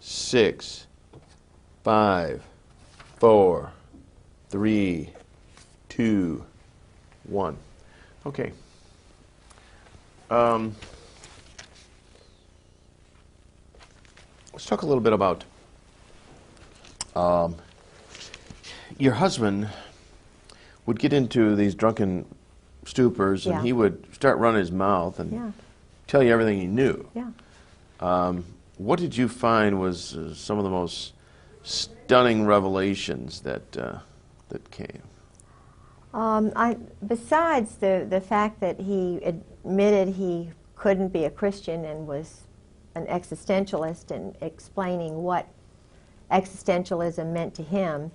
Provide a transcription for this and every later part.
6, 5, 4, 3, 2, 1. Okay. Let's talk a little bit about your husband would get into these drunken stupors, and he would start running his mouth and tell you everything he knew. What did you find was some of the most stunning revelations that that came? Besides the fact that he admitted he couldn't be a Christian and was an existentialist and explaining what existentialism meant to him,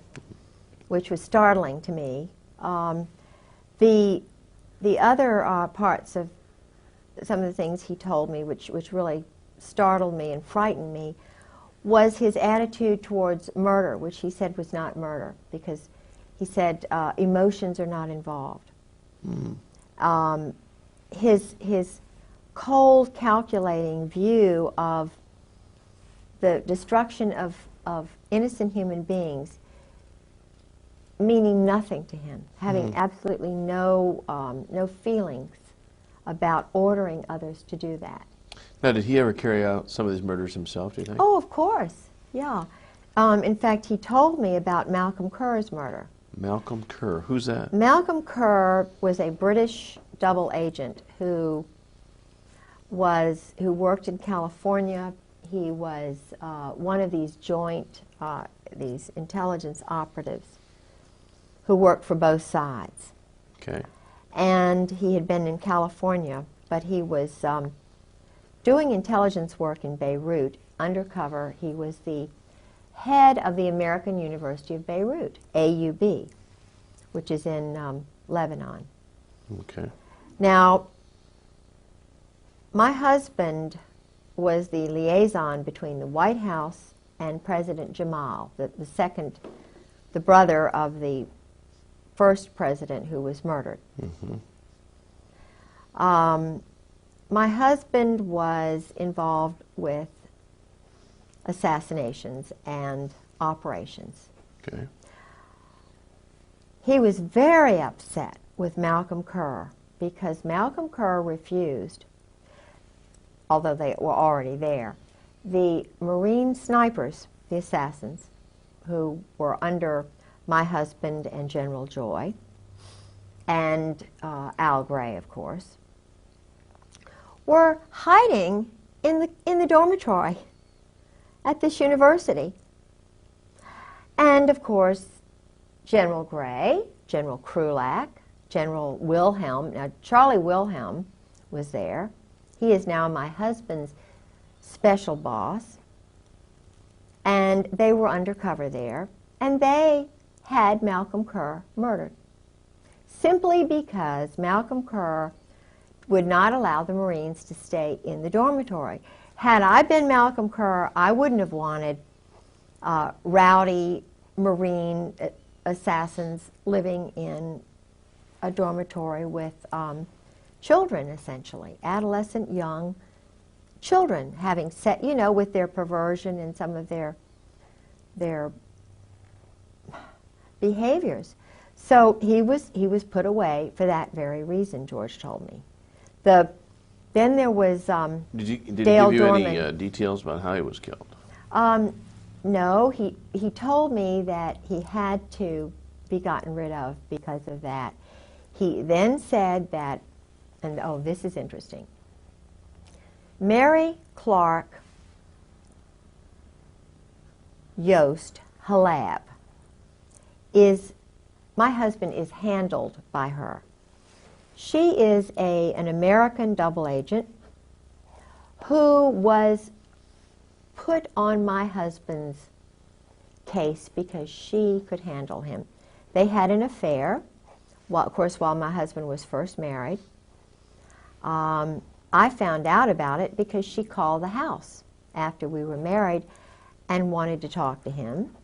which was startling to me. The other parts of some of the things he told me, which really startled me and frightened me, was his attitude towards murder, which he said was not murder, because he said emotions are not involved. His cold, calculating view of the destruction of innocent human beings meaning nothing to him, having absolutely no feelings about ordering others to do that. Now, did he ever carry out some of these murders himself, do you think? Oh, of course, yeah. In fact, he told me about Malcolm Kerr's murder. Malcolm Kerr, who's that? Malcolm Kerr was a British double agent who worked in California. He was one of these joint, these intelligence operatives who worked for both sides. Okay. And he had been in California, but he was doing intelligence work in Beirut, undercover. He was the head of the American University of Beirut, AUB, which is in Lebanon. Okay. Now, my husband was the liaison between the White House and President Jamal, the brother of the first president who was murdered. My husband was involved with assassinations and operations. Okay. He was very upset with Malcolm Kerr because Malcolm Kerr refused, although they were already there, the Marine snipers, the assassins, who were under my husband and General Joy, and Al Gray, of course, were hiding in the dormitory at this university. And, of course, General Gray, General Krulak, General Wilhelm, now Charlie Wilhelm was there. He is now my husband's special boss. And they were undercover there. And they had Malcolm Kerr murdered, simply because Malcolm Kerr would not allow the Marines to stay in the dormitory. Had I been Malcolm Kerr, I wouldn't have wanted rowdy Marine assassins living in a dormitory with children, essentially, adolescent young children, having set, you know, with their perversion and some of their behaviors. So he was put away for that very reason, George told me. Then there was Did he give Dale you Dorman. any details about how he was killed? No, he told me that he had to be gotten rid of because of that. He then said that, and oh, this is interesting, Mary Clark Yost Halab my husband is handled by her. She is an American double agent who was put on my husband's case because she could handle him. They had an affair, of course, while my husband was first married. I found out about it because she called the house after we were married and wanted to talk to him.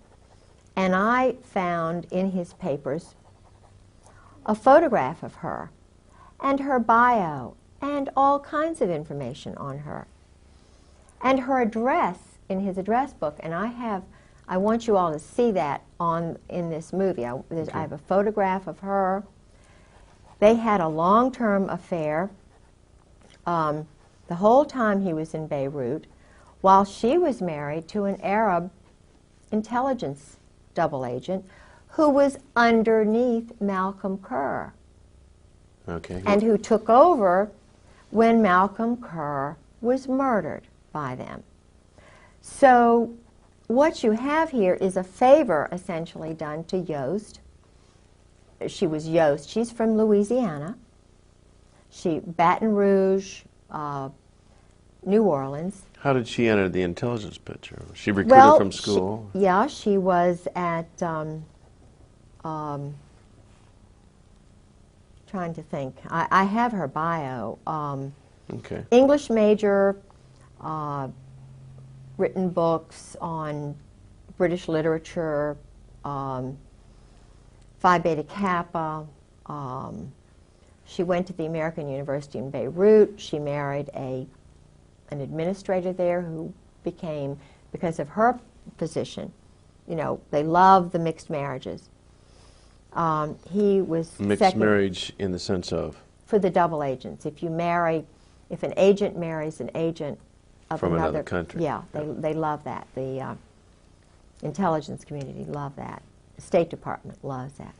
And I found in his papers a photograph of her and her bio and all kinds of information on her. And her address in his address book, and I want you all to see that in this movie. I have a photograph of her. They had a long-term affair the whole time he was in Beirut, while she was married to an Arab intelligence double agent who was underneath Malcolm Kerr. Okay. And who took over when Malcolm Kerr was murdered by them. So what you have here is a favor essentially done to Yost. She was Yost. She's from Louisiana. Baton Rouge, New Orleans. How did she enter the intelligence picture? Was she recruited from school? She was at, trying to think. I have her bio. Okay. English major, written books on British literature, Phi Beta Kappa. She went to the American University in Beirut. She married an administrator there who became, because of her position, they love the mixed marriages. He was mixed marriage in the sense of? For the double agents. If an agent marries an agent of from another country. Yeah, they love that. The intelligence community love that. The State Department loves that.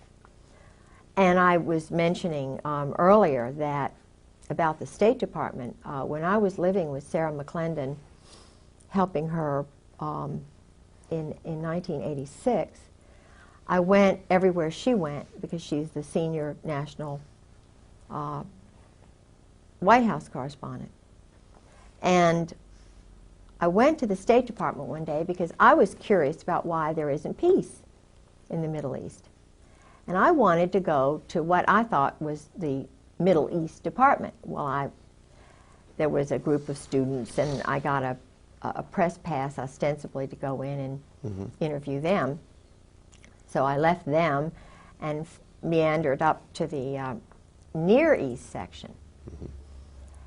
And I was mentioning earlier that about the State Department, when I was living with Sarah McClendon, helping her in 1986, I went everywhere she went because she's the senior national White House correspondent. And I went to the State Department one day because I was curious about why there isn't peace in the Middle East. And I wanted to go to what I thought was the Middle East Department. Well, there was a group of students, and I got a press pass ostensibly to go in and interview them. So I left them and meandered up to the Near East section.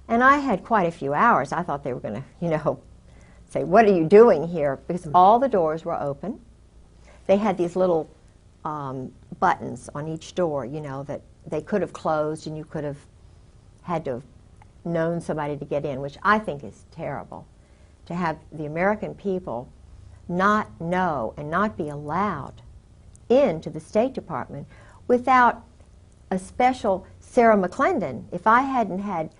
And I had quite a few hours. I thought they were going to, say, what are you doing here? Because all the doors were open. They had these little buttons on each door, that they could have closed and you could have had to have known somebody to get in, which I think is terrible. To have the American people not know and not be allowed into the State Department without a special Sarah McClendon. If I hadn't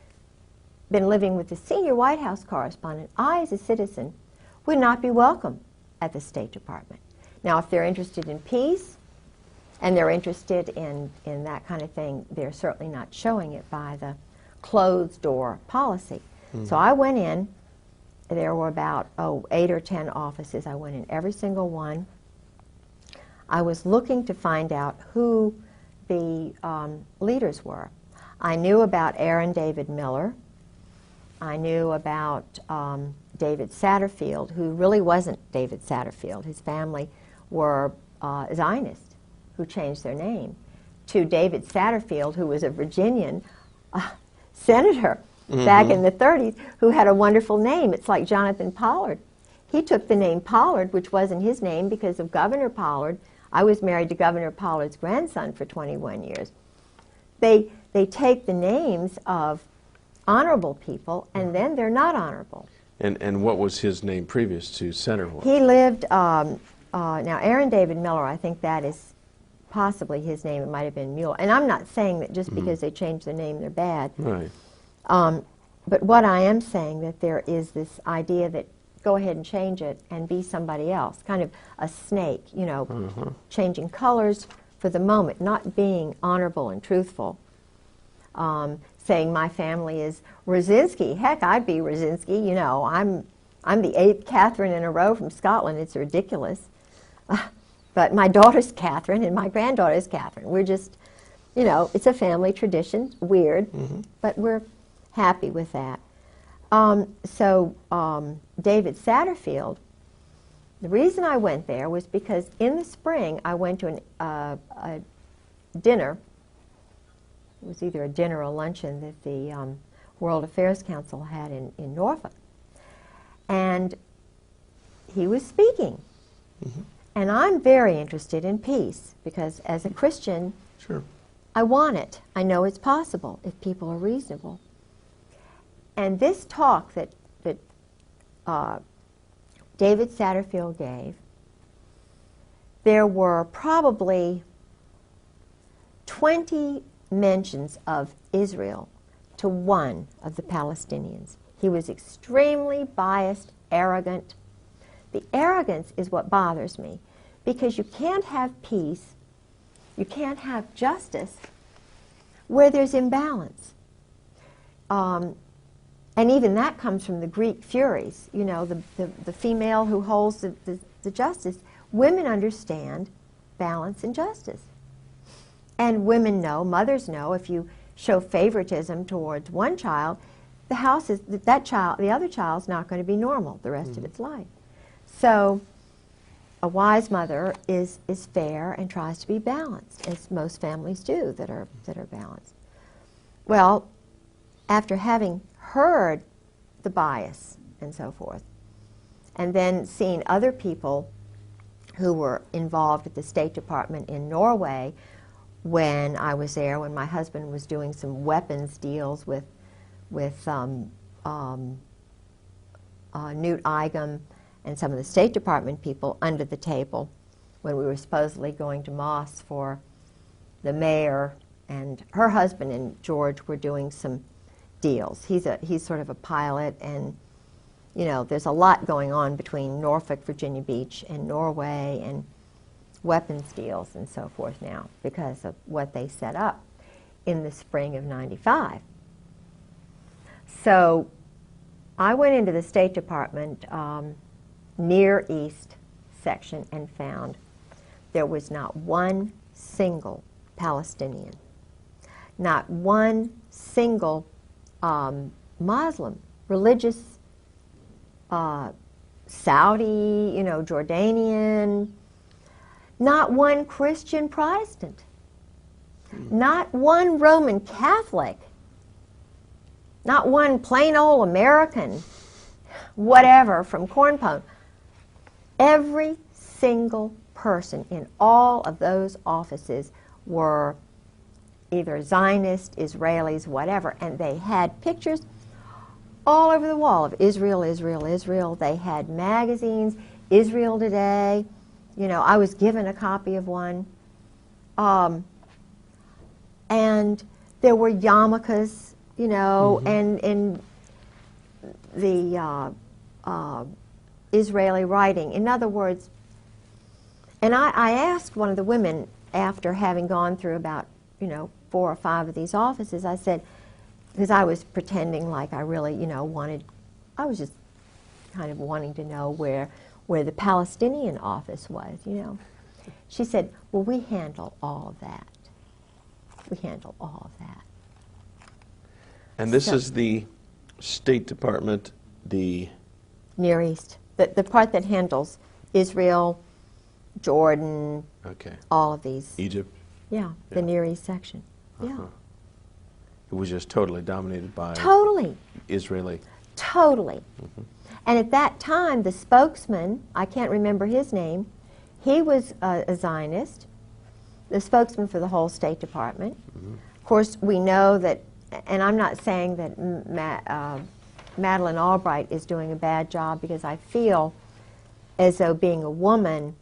been living with the senior White House correspondent, I, as a citizen, would not be welcome at the State Department. Now, if they're interested in peace and they're interested in that kind of thing, they're certainly not showing it by the closed door policy. So I went in. There were about 8 or 10 offices. I went in every single one. I was looking to find out who the leaders were. I knew about Aaron David Miller. I knew about David Satterfield, who really wasn't David Satterfield. His family were Zionists who changed their name to David Satterfield, who was a Virginian senator back in the 30s, who had a wonderful name. It's like Jonathan Pollard. He took the name Pollard, which wasn't his name, because of Governor Pollard. I was married to Governor Pollard's grandson for 21 years. They take the names of honorable people, and then they're not honorable. And what was his name previous to Senator? He lived, now Aaron David Miller, I think that is possibly his name. It might have been Mueller. And I'm not saying that just because they changed their name, they're bad. Right. But what I am saying, that there is this idea that go ahead and change it and be somebody else, kind of a snake, changing colors for the moment, not being honorable and truthful. Saying my family is Rosinski. Heck, I'd be Rosinski. I'm the 8th Catherine in a row from Scotland. It's ridiculous. But my daughter's Catherine and my granddaughter's Catherine. We're just, it's a family tradition. Weird, but we're happy with that. David Satterfield, the reason I went there was because in the spring I went to a dinner. It was either a dinner or a luncheon that the World Affairs Council had in Norfolk. And he was speaking. Mm-hmm. And I'm very interested in peace because as a Christian, sure, I want it. I know it's possible if people are reasonable. And this talk that David Satterfield gave, there were probably 20 mentions of Israel to one of the Palestinians. He was extremely biased, arrogant. The arrogance is what bothers me, because you can't have peace, you can't have justice where there's imbalance. And even that comes from the Greek Furies, you know, the female who holds the justice. Women understand balance and justice. And women know, mothers know, if you show favoritism towards one child, the other child's not going to be normal the rest of its life. So a wise mother is fair and tries to be balanced, as most families do that are balanced. Well, after having heard the bias and so forth, and then seeing other people who were involved at the State Department in Norway when I was there, when my husband was doing some weapons deals with Newt Eigum and some of the State Department people under the table when we were supposedly going to Moss for the mayor, and her husband and George were doing some deals. He's sort of a pilot, and you know, there's a lot going on between Norfolk, Virginia Beach, and Norway, and weapons deals and so forth now because of what they set up in the spring of '95. So I went into the State Department Near East section and found there was not one single Palestinian, not one single Muslim, religious, Saudi, you know, Jordanian, not one Christian Protestant, not one Roman Catholic, not one plain old American, whatever, from Cornpone. Every single person in all of those offices were either Zionist, Israelis, whatever, and they had pictures all over the wall of Israel, Israel, Israel. They had magazines, Israel Today. You know, I was given a copy of one. And there were yarmulkes, you know, and the Israeli writing. In other words, and I asked one of the women after having gone through about, you know, 4 or 5 of these offices, I said, because I was pretending like I really, you know, I was just kind of wanting to know where the Palestinian office was, you know. She said, well, we handle all of that. We handle all of that. And this is the State Department, the Near East, the part that handles Israel, Jordan, all of these. Egypt. Yeah, the Near East section. Yeah. It was just totally dominated by Israeli. Totally. And at that time, the spokesman, I can't remember his name, he was a Zionist, the spokesman for the whole State Department. Of course, we know that, and I'm not saying that Madeleine Albright is doing a bad job, because I feel as though, being a woman,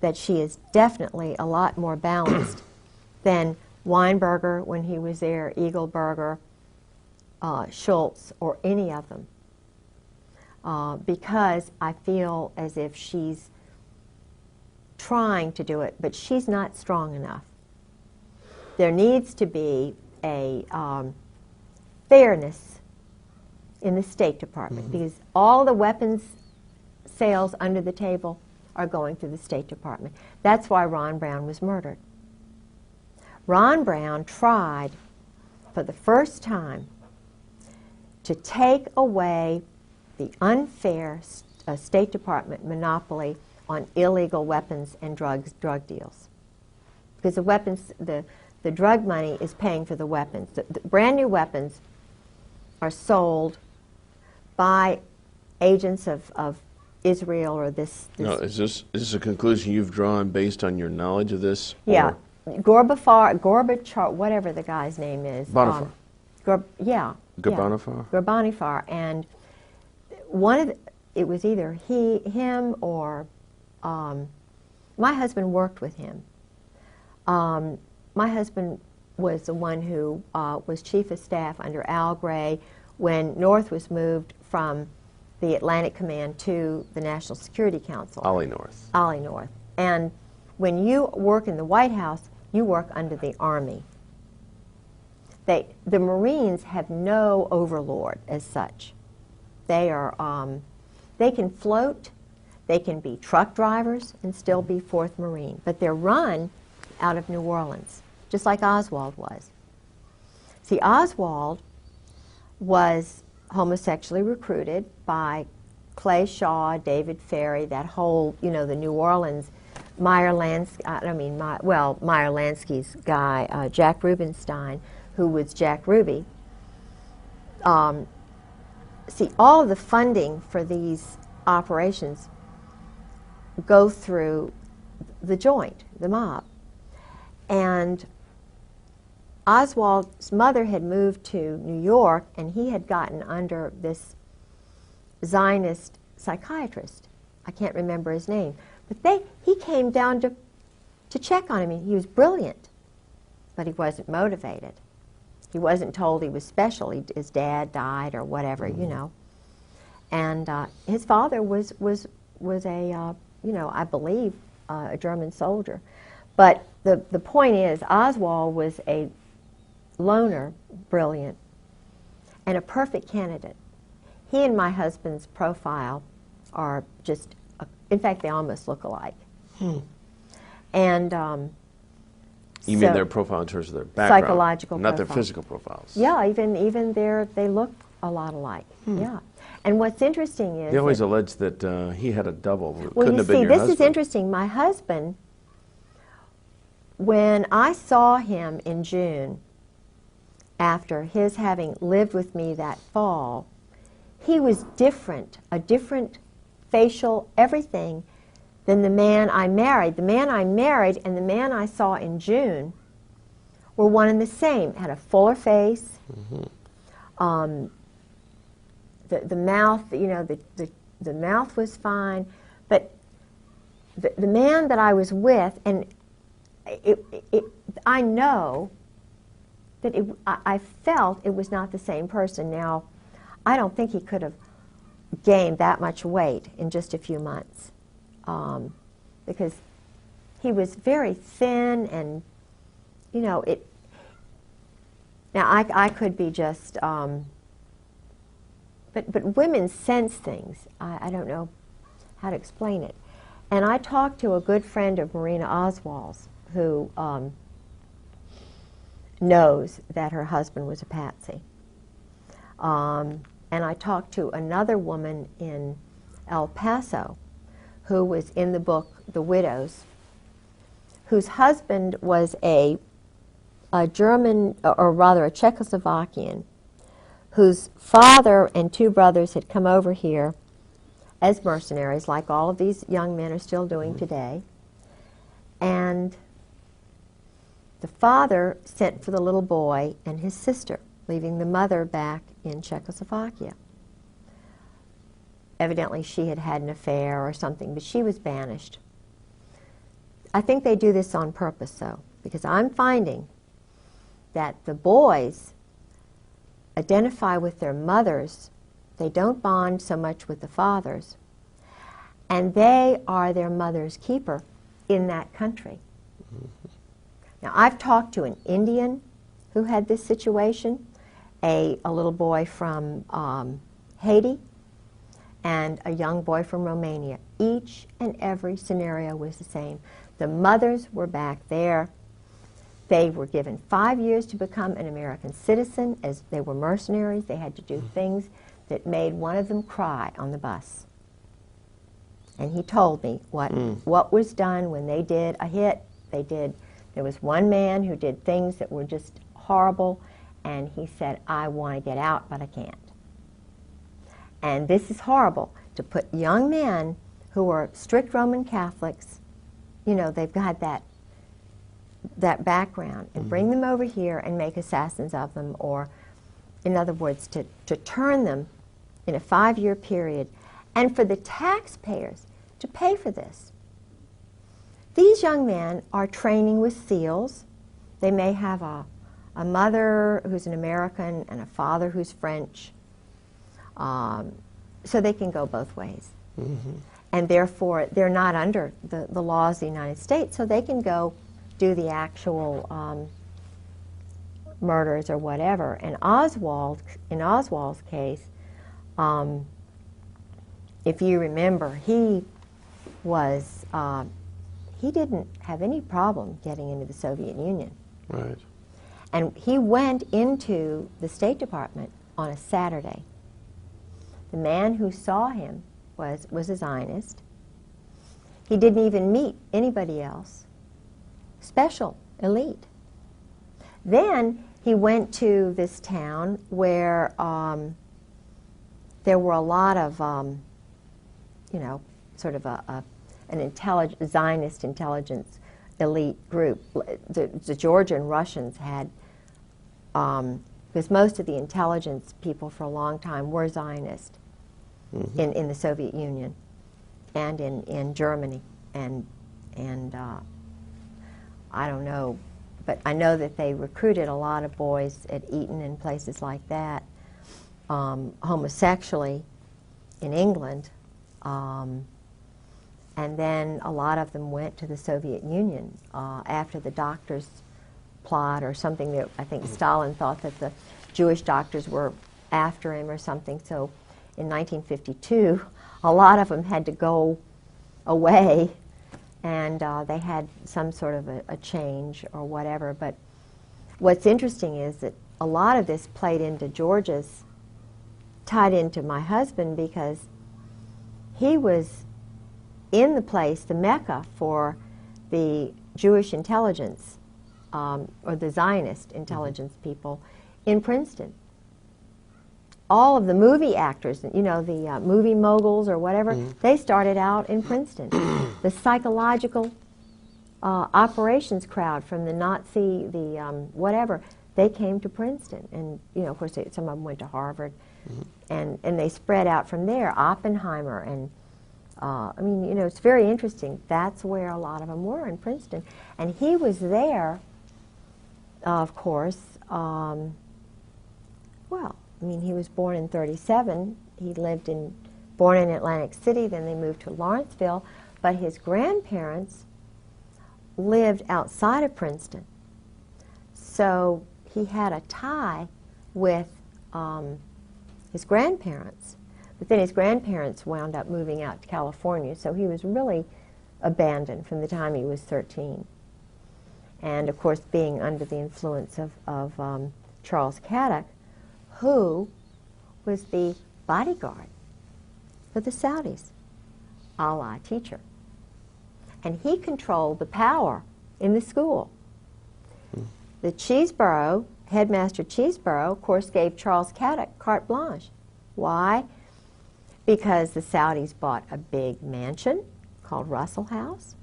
that she is definitely a lot more balanced than Weinberger when he was there, Eagleberger, Schultz, or any of them. Because I feel as if she's trying to do it, but she's not strong enough. There needs to be a fairness in the State Department, because all the weapons sales under the table are going through the State Department. That's why Ron Brown was murdered. Ron Brown tried for the first time to take away the unfair State Department monopoly on illegal weapons and drug deals. Because the weapons, the drug money is paying for the weapons. The brand new weapons are sold by agents of Israel or this. No, is this a conclusion you've drawn based on your knowledge of this? Yeah, Gorbachev, whatever the guy's name is. Bonifar. Gorbanifar. Gorbanifar, and it was either him or my husband worked with him. My husband was the one who was chief of staff under Al Gray when North was moved from the Atlantic Command to the National Security Council. Ollie North. Ollie North. And when you work in the White House, you work under the Army. The Marines have no overlord as such. They can float, they can be truck drivers and still be 4th Marine, but they're run out of New Orleans, just like Oswald was. See, Oswald was homosexually recruited by Clay Shaw, David Ferry, that whole, the New Orleans, Meyer Lansky's guy, Jack Rubenstein, who was Jack Ruby. See, all of the funding for these operations go through the joint, the mob. And Oswald's mother had moved to New York, and he had gotten under this Zionist psychiatrist. I can't remember his name. But he came down to check on him. He was brilliant, but he wasn't motivated. He wasn't told he was special. His dad died or whatever, And his father was a, I believe, a German soldier. But the point is, Oswald was a loner, brilliant, and a perfect candidate. He and my husband's profile are just, in fact, they almost look alike. And you mean their profile in terms of their background? Psychological not profile. Their physical profiles. Yeah, even they look a lot alike. Yeah. And what's interesting is... They always allege that he had a double. Well, Couldn't you have been see, your this husband. is interesting. My husband, when I saw him in June, after his having lived with me that fall, he was different, a different facial, everything, than the man I married. The man I married and the man I saw in June were one and the same. Had a fuller face. The mouth, the mouth was fine, but the man that I was with, and I know that I felt it was not the same person. Now, I don't think he could have gained that much weight in just a few months, because he was very thin, and Now I could be just. But women sense things. I don't know how to explain it. And I talked to a good friend of Marina Oswald's who knows that her husband was a patsy. And I talked to another woman in El Paso who was in the book The Widows, whose husband was a German, or rather a Czechoslovakian, whose father and two brothers had come over here as mercenaries, like all of these young men are still doing today. And the father sent for the little boy and his sister, leaving the mother back in Czechoslovakia. Evidently she had had an affair or something, but she was banished. I think they do this on purpose, though, because I'm finding that the boys identify with their mothers. They don't bond so much with the fathers, and they are their mother's keeper in that country. Now, I've talked to an Indian who had this situation, a little boy from Haiti, and a young boy from Romania. Each and every scenario was the same. The mothers were back there. They were given 5 years to become an American citizen. As they were mercenaries, they had to do things that made one of them cry on the bus. And he told me what was done when they did a hit. There was one man who did things that were just horrible, and he said, I want to get out, but I can't. And this is horrible. to put young men who are strict Roman Catholics, you know, they've got that background, and bring them over here and make assassins of them, or, in other words, to turn them in a 5-year period, and for the taxpayers to pay for this. These young men are training with SEALs. They may have a mother who's an American and a father who's French, so they can go both ways. And therefore, they're not under the laws of the United States, so they can go do the actual murders or whatever. And in Oswald's case, if you remember, he didn't have any problem getting into the Soviet Union. Right. And he went into the State Department on a Saturday. The man who saw him was a Zionist. He didn't even meet anybody else. Special, elite. Then he went to this town where there were a lot of, you know, sort of an Zionist intelligence elite group. The Georgian Russians had, because most of the intelligence people for a long time were Zionist in the Soviet Union and in Germany. And I don't know, but I know that they recruited a lot of boys at Eton and places like that, homosexually in England. And then a lot of them went to the Soviet Union after the doctors' plot or something that I think Stalin thought that the Jewish doctors were after him or something. So in 1952, a lot of them had to go away, and they had some sort of a change or whatever. But what's interesting is that a lot of this played into George's, tied into my husband, because he was in the place, the Mecca for the Jewish intelligence, or the Zionist intelligence people in Princeton. All of the movie actors, you know, the movie moguls or whatever, they started out in Princeton. The psychological operations crowd from the Nazi, the whatever, they came to Princeton. And, you know, of course, some of them went to Harvard. And they spread out from there. Oppenheimer and I mean, you know, it's very interesting. That's where a lot of them were, in Princeton. And he was there, of course, well, I mean, he was born in 1937. He born in Atlantic City, then they moved to Lawrenceville. But his grandparents lived outside of Princeton. So he had a tie with his grandparents. But then his grandparents wound up moving out to California, so he was really abandoned from the time he was 13. And of course, being under the influence of Charles Caddock, who was the bodyguard for the Saudis, Allah teacher. And he controlled the power in the school. The Cheeseborough, headmaster Cheeseborough, of course, gave Charles Caddock carte blanche. Why? Because the Saudis bought a big mansion called Russell House.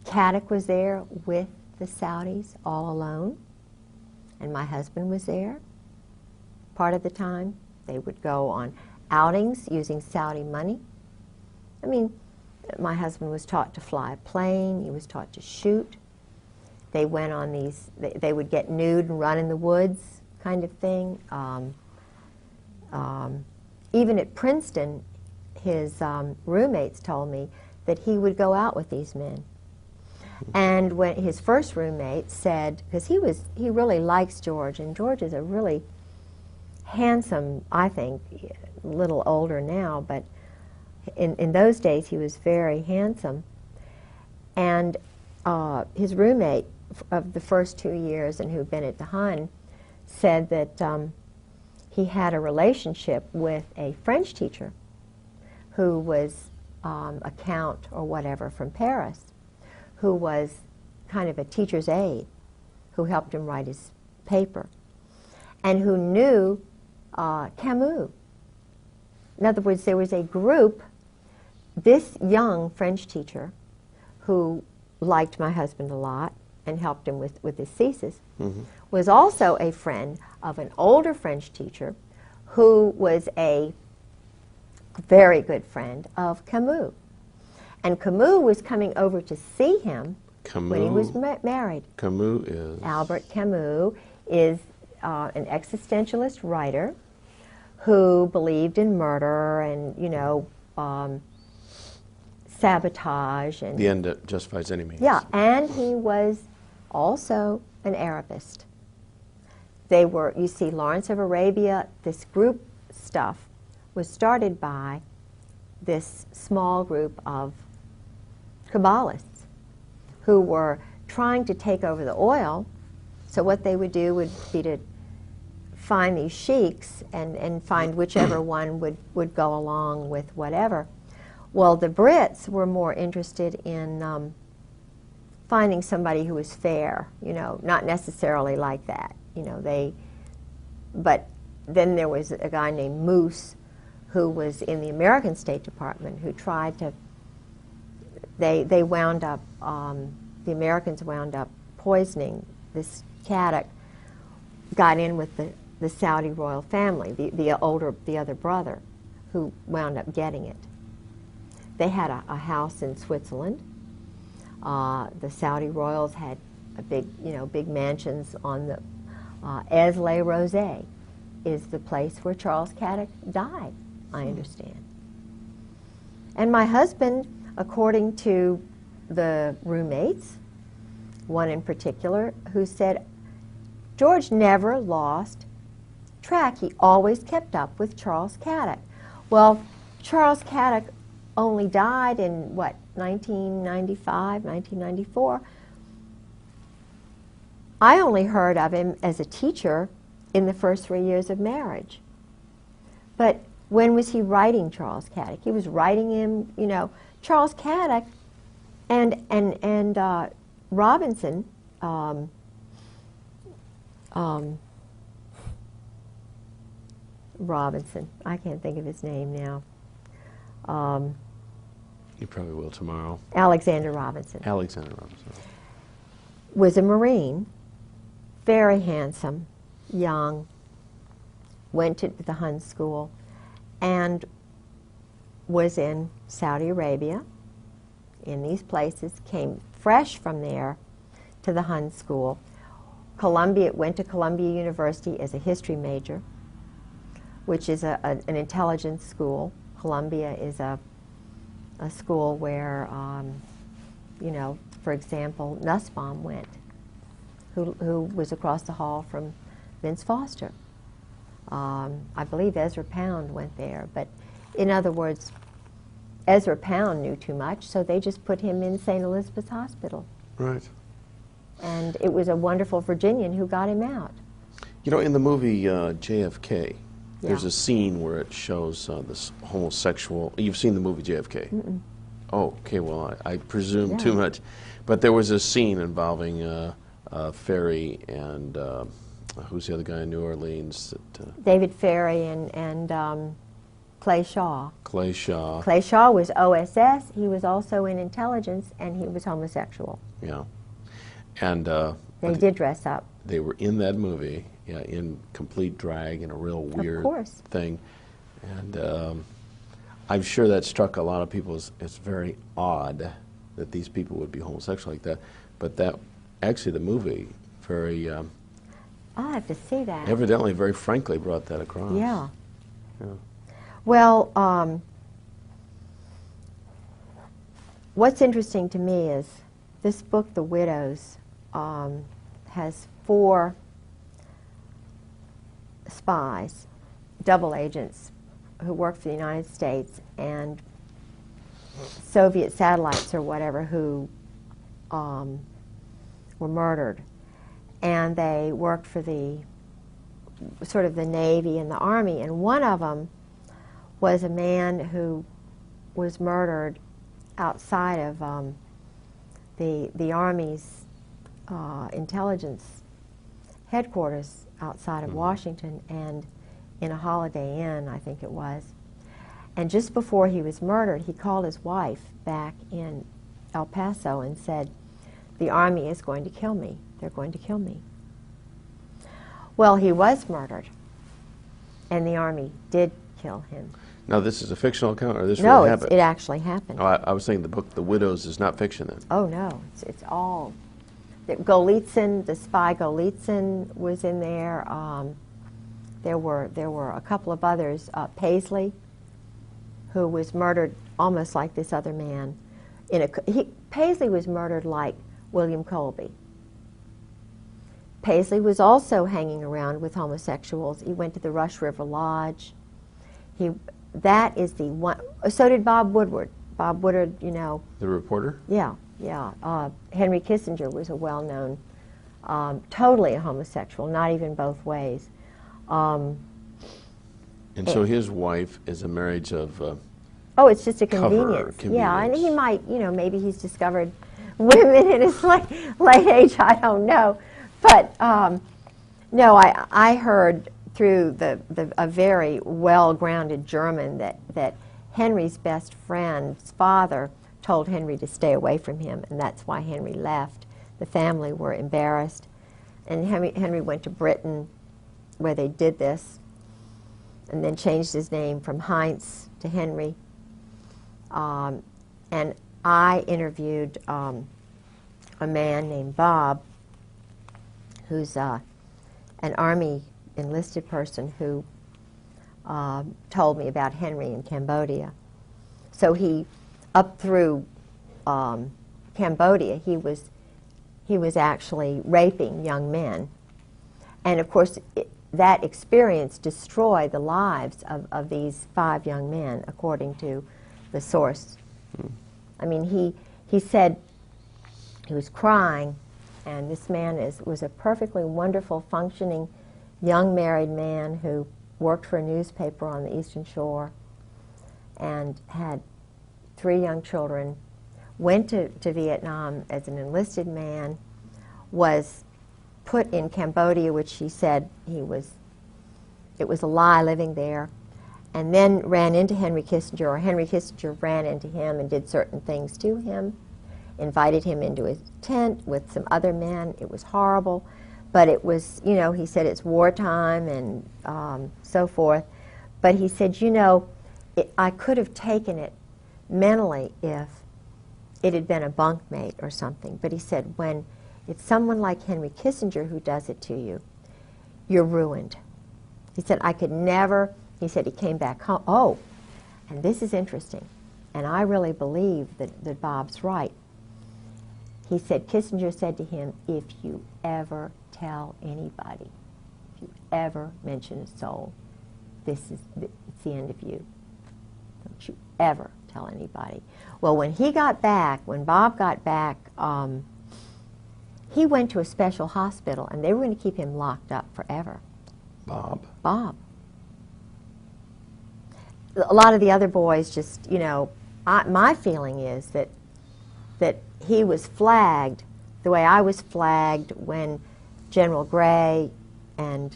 Caddock was there with the Saudis all alone, and my husband was there part of the time. They would go on outings using Saudi money. I mean, my husband was taught to fly a plane. He was taught to shoot. They went on these, they would get nude and run in the woods kind of thing. Even at Princeton, his roommates told me that he would go out with these men. And when his first roommate said, because he really likes George, and George is a really handsome, I think, a little older now, but in those days he was very handsome. And his roommate of the first 2 years, and who'd been at the Hun, said that he had a relationship with a French teacher who was a count or whatever from Paris, who was kind of a teacher's aide, who helped him write his paper, and who knew Camus. In other words, there was a group, this young French teacher who liked my husband a lot and helped him with his thesis, was also a friend of an older French teacher who was a very good friend of Camus. And Camus was coming over to see him when he was married. Camus is? Albert Camus is an existentialist writer who believed in murder and, you know, sabotage. And the end that justifies any means. Yeah, and he was also an Arabist. They were, you see, Lawrence of Arabia, this group stuff was started by this small group of Kabbalists who were trying to take over the oil. So what they would do would be to find these sheiks and find whichever one would go along with whatever. Well, the Brits were more interested in finding somebody who was fair, you know, not necessarily like that, you know, but then there was a guy named Moose who was in the American State Department who tried to, they wound up, the Americans wound up poisoning this Caddick, got in with the Saudi royal family, the other brother, who wound up getting it. They had a house in Switzerland. The Saudi royals had a big mansions on the Aix-les-Rosés is the place where Charles Caddick died, I understand. And my husband, according to the roommates, one in particular, who said, George never lost track. He always kept up with Charles Caddick. Well, Charles Caddick only died in, what, 1995, 1994. I only heard of him as a teacher in the first 3 years of marriage. But when was he writing Charles Caddick? He was writing him, you know, Charles Caddick and Robinson, Robinson, I can't think of his name now. You probably will tomorrow. Alexander Robinson. Alexander Robinson. Was a Marine, very handsome, young, went to the Hun School, and was in Saudi Arabia, in these places, came fresh from there to the Hun School. Went to Columbia University as a history major, which is an intelligence school. Columbia is a school where, you know, for example, Nussbaum went, who was across the hall from Vince Foster. I believe Ezra Pound went there, but in other words, Ezra Pound knew too much, so they just put him in St. Elizabeth's Hospital. Right. And it was a wonderful Virginian who got him out. You know, in the movie JFK, Yeah. there's a scene where it shows this homosexual. You've seen the movie JFK? Mm-mm. Oh, okay. Well, I presume Yeah. too much, but there was a scene involving Ferry and who's the other guy in New Orleans? David Ferry and Clay Shaw. Clay Shaw. Clay Shaw was OSS. He was also in intelligence, and he was homosexual. Yeah, and they did dress up. They were in that movie, yeah, in complete drag and a real weird thing, and I'm sure that struck a lot of people as it's very odd that these people would be homosexual like that. But that actually, the movie very I'll have to see that. evidently, very frankly, brought that across. Yeah. Yeah. Well, what's interesting to me is this book, The Widows, has 4 spies, double agents, who work for the United States and Soviet satellites or whatever who were murdered. And they worked for the sort of the Navy and the Army, and one of them was a man who was murdered outside of the Army's intelligence headquarters outside of Washington, and in a Holiday Inn, I think it was. And just before he was murdered, he called his wife back in El Paso and said, "The Army is going to kill me. They're going to kill me." Well, he was murdered, and the Army did kill him. Now, this is a fictional account, or this really happened? No, it actually happened. Oh, I was thinking the book The Widows is not fiction then. Oh, no, it's all. Golitsyn, the spy Golitsyn was in there. There were a couple of others. Paisley, who was murdered almost like this other man. Paisley was murdered like William Colby. Paisley was also hanging around with homosexuals. He went to the Rush River Lodge. That is the one. So did Bob Woodward. Bob Woodward, you know. The reporter? Yeah, yeah. Henry Kissinger was a well-known, totally a homosexual, not even both ways. And so his wife is a marriage of oh, it's just a convenience. Yeah, and he might, you know, maybe he's discovered women in his late age, I don't know. But no, I heard through a very well-grounded German that Henry's best friend's father told Henry to stay away from him, and that's why Henry left. The family were embarrassed, and Henry went to Britain, where they did this, and then changed his name from Heinz to Henry. And I interviewed a man named Bob, who's an Army enlisted person who told me about Henry in Cambodia. So he, up through Cambodia, he was actually raping young men. And of course, that experience destroyed the lives of these 5 young men, according to the source. I mean, he said he was crying, and this man was a perfectly wonderful, functioning, young married man who worked for a newspaper on the Eastern Shore and had 3 young children, went to Vietnam as an enlisted man, was put in Cambodia, which he said it was a lie living there, and then ran into Henry Kissinger, or Henry Kissinger ran into him and did certain things to him, invited him into his tent with some other men. It was horrible, but it was, you know, he said it's wartime and so forth. But he said, you know, I could have taken it mentally if it had been a bunkmate or something. But he said, when it's someone like Henry Kissinger who does it to you, you're ruined. He said, I could never, he said he came back home. Oh, and this is interesting, and I really believe that Bob's right. He said, Kissinger said to him, if you ever tell anybody, if you ever mention a soul, it's the end of you. Don't you ever tell anybody. Well, when he got back, when Bob got back, he went to a special hospital, and they were going to keep him locked up forever. Bob? Bob. A lot of the other boys just, you know, my feeling is that he was flagged the way I was flagged when General Gray and,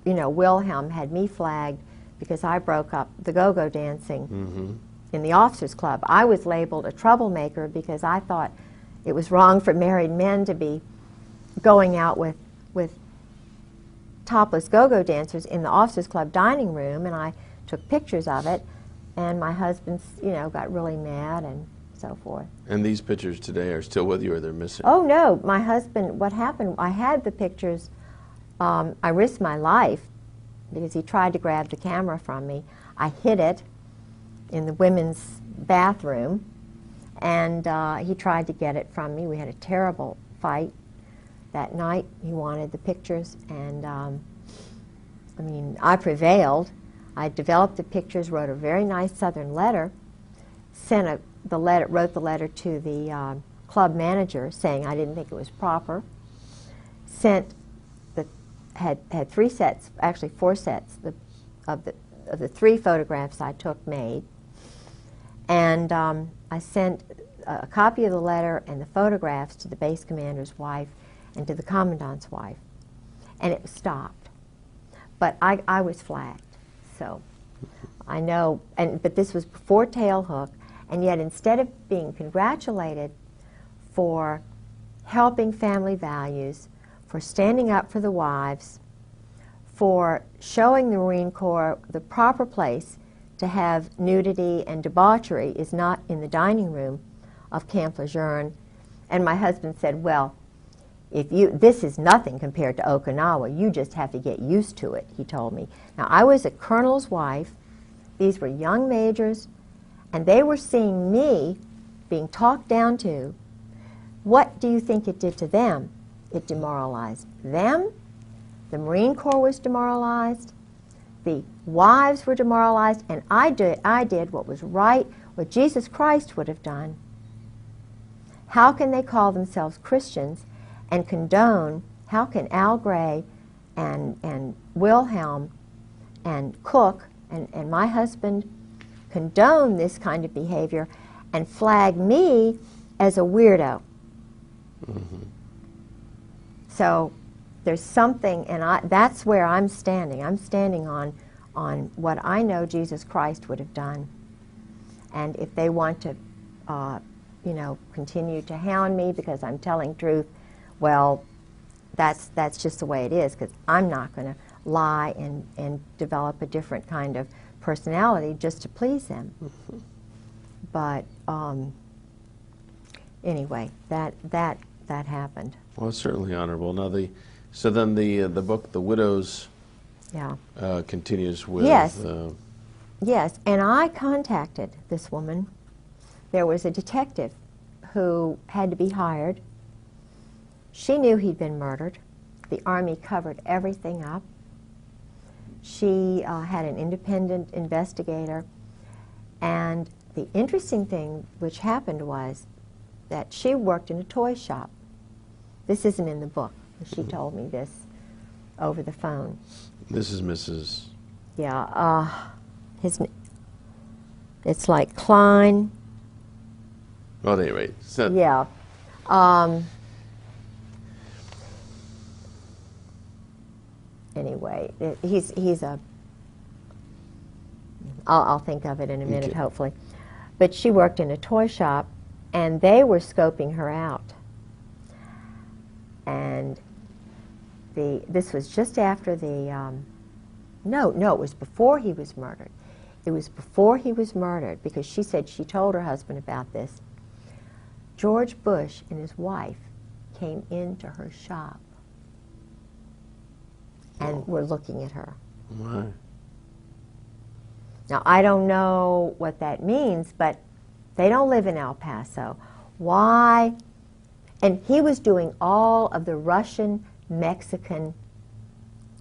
you know, Wilhelm had me flagged because I broke up the go-go dancing in the officers' club. I was labeled a troublemaker because I thought it was wrong for married men to be going out with topless go-go dancers in the officers' club dining room, and I took pictures of it, and my husband, you know, got really mad and so forth. And these pictures today are still with you, or they're missing? Oh, no. My husband, what happened, I had the pictures. I risked my life because he tried to grab the camera from me. I hid it in the women's bathroom, and he tried to get it from me. We had a terrible fight that night. He wanted the pictures, and I mean, I prevailed. I developed the pictures, wrote a very nice Southern letter, wrote the letter to the club manager saying I didn't think it was proper, had 3 sets, actually 4 sets of the 3 photographs I took made, and I sent a copy of the letter and the photographs to the base commander's wife and to the commandant's wife, and it stopped. But I was flagged, so. I know, but this was before Tailhook, and yet instead of being congratulated for helping family values, for standing up for the wives, for showing the Marine Corps the proper place to have nudity and debauchery is not in the dining room of Camp Lejeune. And my husband said, well, this is nothing compared to Okinawa. You just have to get used to it, he told me. Now, I was a colonel's wife. These were young majors, and they were seeing me being talked down to. What do you think it did to them? It demoralized them. The Marine Corps was demoralized. The wives were demoralized, and I did what was right, what Jesus Christ would have done. How can they call themselves Christians and condone, how can Al Gray and Wilhelm and Cook and my husband condone this kind of behavior and flag me as a weirdo? Mm-hmm. So there's something, and that's where I'm standing. I'm standing on what I know Jesus Christ would have done. And if they want to, continue to hound me because I'm telling truth, well, that's just the way it is, because I'm not going to lie and develop a different kind of personality just to please them. Mm-hmm. But anyway, that happened. Well, it's certainly honorable. Now, so then the book, The Widows, continues with... Yes, yes, and I contacted this woman. There was a detective who had to be hired. She knew he'd been murdered. The Army covered everything up. She had an independent investigator. And the interesting thing which happened was that she worked in a toy shop. This isn't in the book. She told me this over the phone. This is Mrs. Yeah, it's like Klein. Well, at any rate. So yeah. Anyway, he's a... I'll think of it in a minute, okay, hopefully. But she worked in a toy shop, and they were scoping her out. And this was just after the... No, it was before he was murdered. It was before he was murdered, because she said she told her husband about this. George Bush and his wife came into her shop and were looking at her. Why? Now, I don't know what that means, but they don't live in El Paso. Why? And he was doing all of the Russian, Mexican,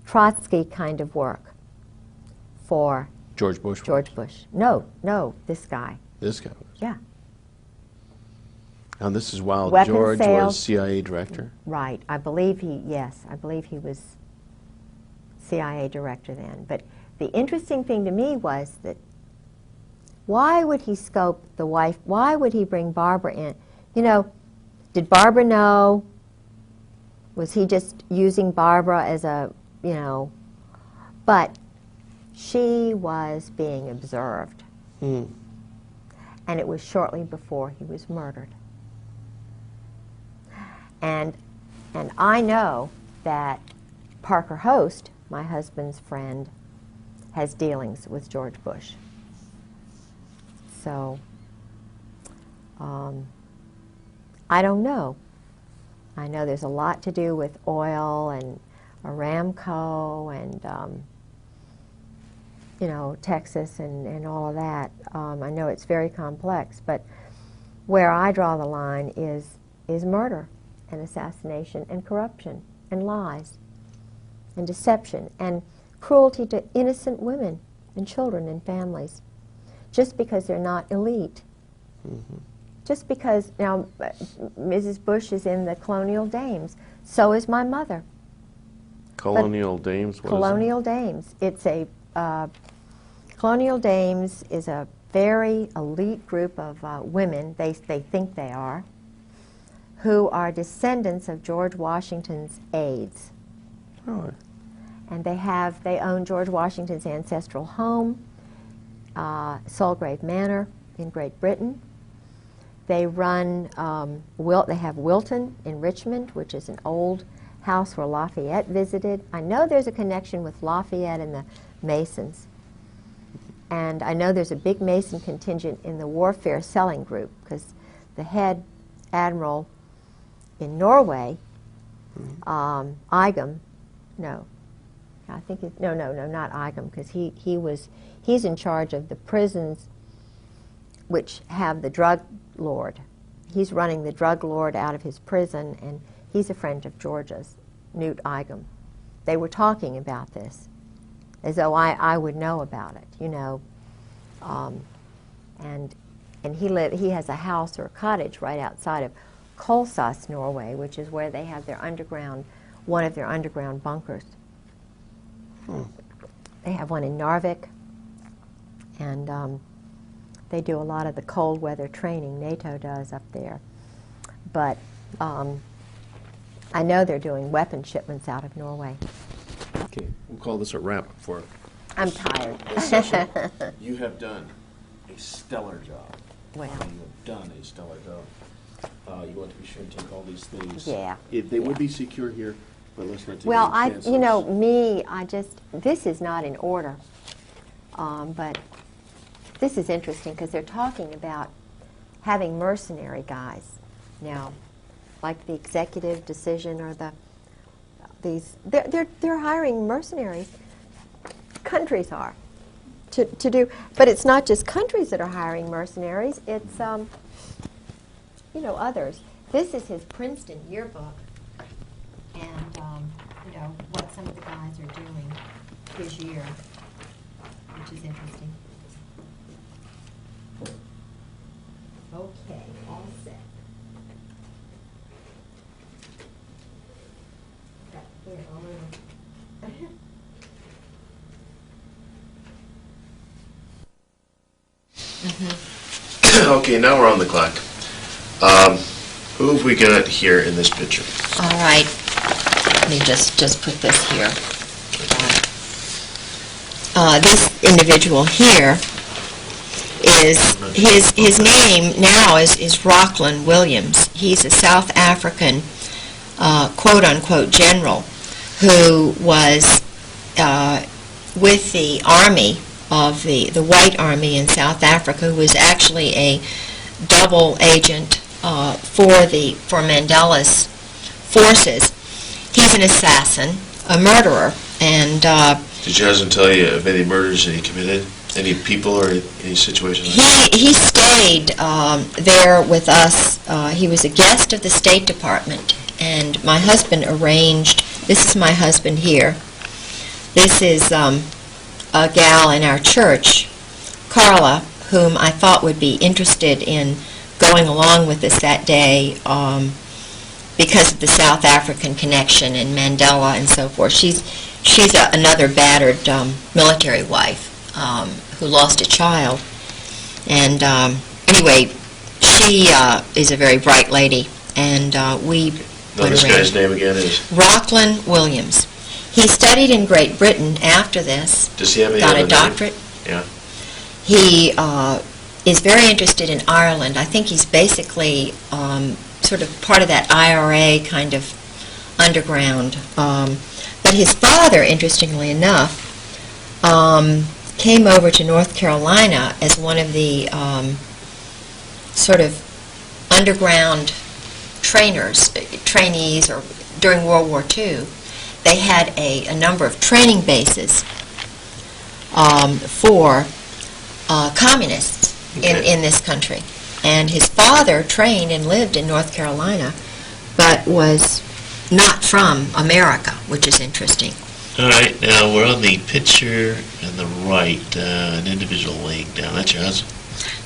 Trotsky kind of work for George Bush. George Bush. No, this guy. This guy was? Yeah. And this is while Weapon George sales. was CIA director? Right. I believe he was CIA director then. But the interesting thing to me was that why would he scope the wife? Why would he bring Barbara in? Did Barbara know? Was he just using Barbara as a, But she was being observed. Mm. And it was shortly before he was murdered. And I know that Parker Host, my husband's friend, has dealings with George Bush. So, I don't know. I know there's a lot to do with oil and Aramco and, Texas and all of that. I know it's very complex, but where I draw the line is murder and assassination and corruption and lies and deception and cruelty to innocent women and children and families, just because they're not elite. Mm-hmm. Just because, now, Mrs. Bush is in the Colonial Dames. So is my mother. Colonial Dames? What Colonial Dames. It's a, Colonial Dames is a very elite group of women, they think they are, who are descendants of George Washington's aides. Oh. And they own George Washington's ancestral home. Solgrave Manor in Great Britain. They run, they have Wilton in Richmond, which is an old house where Lafayette visited. I know there's a connection with Lafayette and the Masons. And I know there's a big Mason contingent in the Warfare Selling Group, because the head admiral in Norway, Igam, not Igam, because he's in charge of the prisons which have the drug lord. He's running the drug lord out of his prison, and he's a friend of George's, Newt Igam. They were talking about this, as though I would know about it, you know. And he has a house or a cottage right outside of Kolsås, Norway, which is where they have their one of their underground bunkers. They have one in Narvik, and they do a lot of the cold weather training NATO does up there. But I know they're doing weapon shipments out of Norway. Okay, we'll call this a wrap for I'm tired. this session. You have done a stellar job. Well. You have done a stellar job. You want to be sure to take all these things. Yeah. They would be secure here, but let's not take Well, any chances. This is not in order, but this is interesting because they're talking about having mercenary guys now, like the executive decision or they're hiring mercenaries. Countries are to do, but it's not just countries that are hiring mercenaries. It's others. This is his Princeton yearbook, and what some of the guys are doing this year, which is interesting. Okay, all set. Here, I'll move. Okay, now we're on the clock. Who have we got here in this picture? All right. Let me just put this here. This individual here is his name now is Rockland Williams. He's a South African quote unquote general who was with the army of the White Army in South Africa, who was actually a double agent for Mandela's forces. He's an assassin, a murderer, and Did your husband tell you of any murders that he committed? Any people or any situations like that? He stayed there with us. He was a guest of the State Department, and my husband arranged, this is my husband here, this is a gal in our church, Carla, whom I thought would be interested in going along with us that day because of the South African connection and Mandela and so forth. She's another battered military wife who lost a child. And anyway, she is a very bright lady, and we Now this guy's name again is? Rockland Williams. He studied in Great Britain after this. Does he have any got other a doctorate. Name? Yeah. He is very interested in Ireland. I think he's basically sort of part of that IRA kind of underground. But his father, interestingly enough, came over to North Carolina as one of the sort of underground trainees, or during World War II. They had a number of training bases for communists in this country. And his father trained and lived in North Carolina, but was not from America, which is interesting. All right, now we're on the picture on the right, an individual laying down. That's your husband?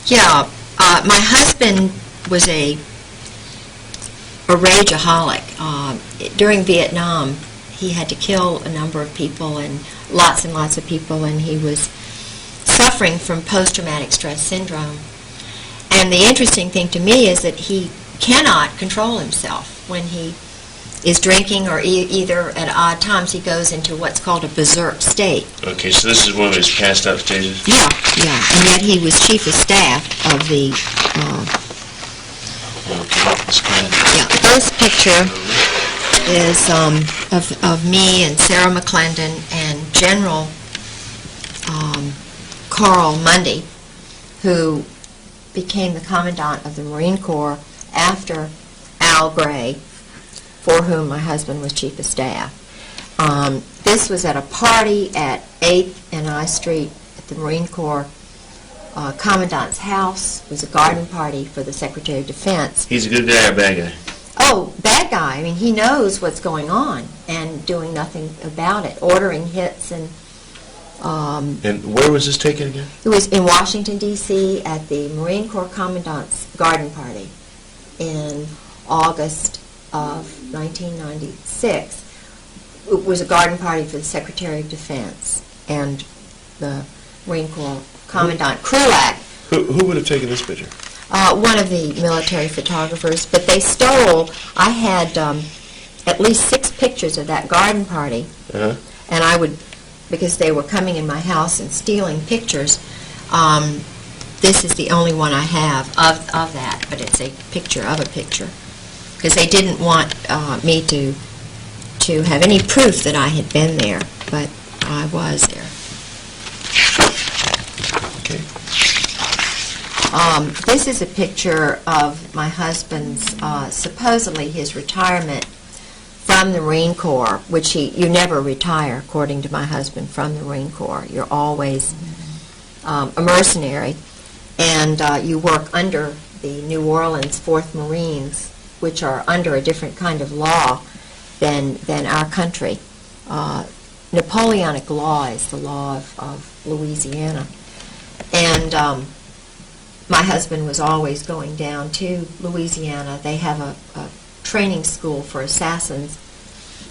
Yeah, my husband was a rageaholic. During Vietnam, he had to kill a number of people, and lots of people, and he was suffering from post-traumatic stress syndrome. And the interesting thing to me is that he cannot control himself. When he is drinking, or either at odd times he goes into what's called a berserk state. Okay, so this is one of his passed out stages? Yeah, yeah, and yet he was chief of staff of the... okay, that's good. Yeah, this picture is of me and Sarah McClendon and General Carl Mundy, who became the Commandant of the Marine Corps after Al Gray, for whom my husband was Chief of Staff. This was at a party at 8th and I Street at the Marine Corps Commandant's house. It was a garden party for the Secretary of Defense. He's a good guy or a bad guy? Oh, bad guy. I mean, he knows what's going on and doing nothing about it, ordering hits and... and where was this taken again? It was in Washington, D.C. at the Marine Corps Commandant's garden party in August of 1996. It was a garden party for the Secretary of Defense and the Marine Corps Commandant Krulak. Who would have taken this picture? One of the military photographers, but they stole, I had at least 6 pictures of that garden party, and I would, because they were coming in my house and stealing pictures, this is the only one I have of that, but it's a picture of a picture, because they didn't want me to have any proof that I had been there, but I was there. Okay. This is a picture of my husband's, supposedly his retirement from the Marine Corps, which you never retire, according to my husband, from the Marine Corps. You're always a mercenary, and you work under the New Orleans 4th Marines, which are under a different kind of law than our country. Napoleonic law is the law of Louisiana. And my husband was always going down to Louisiana. They have a training school for assassins.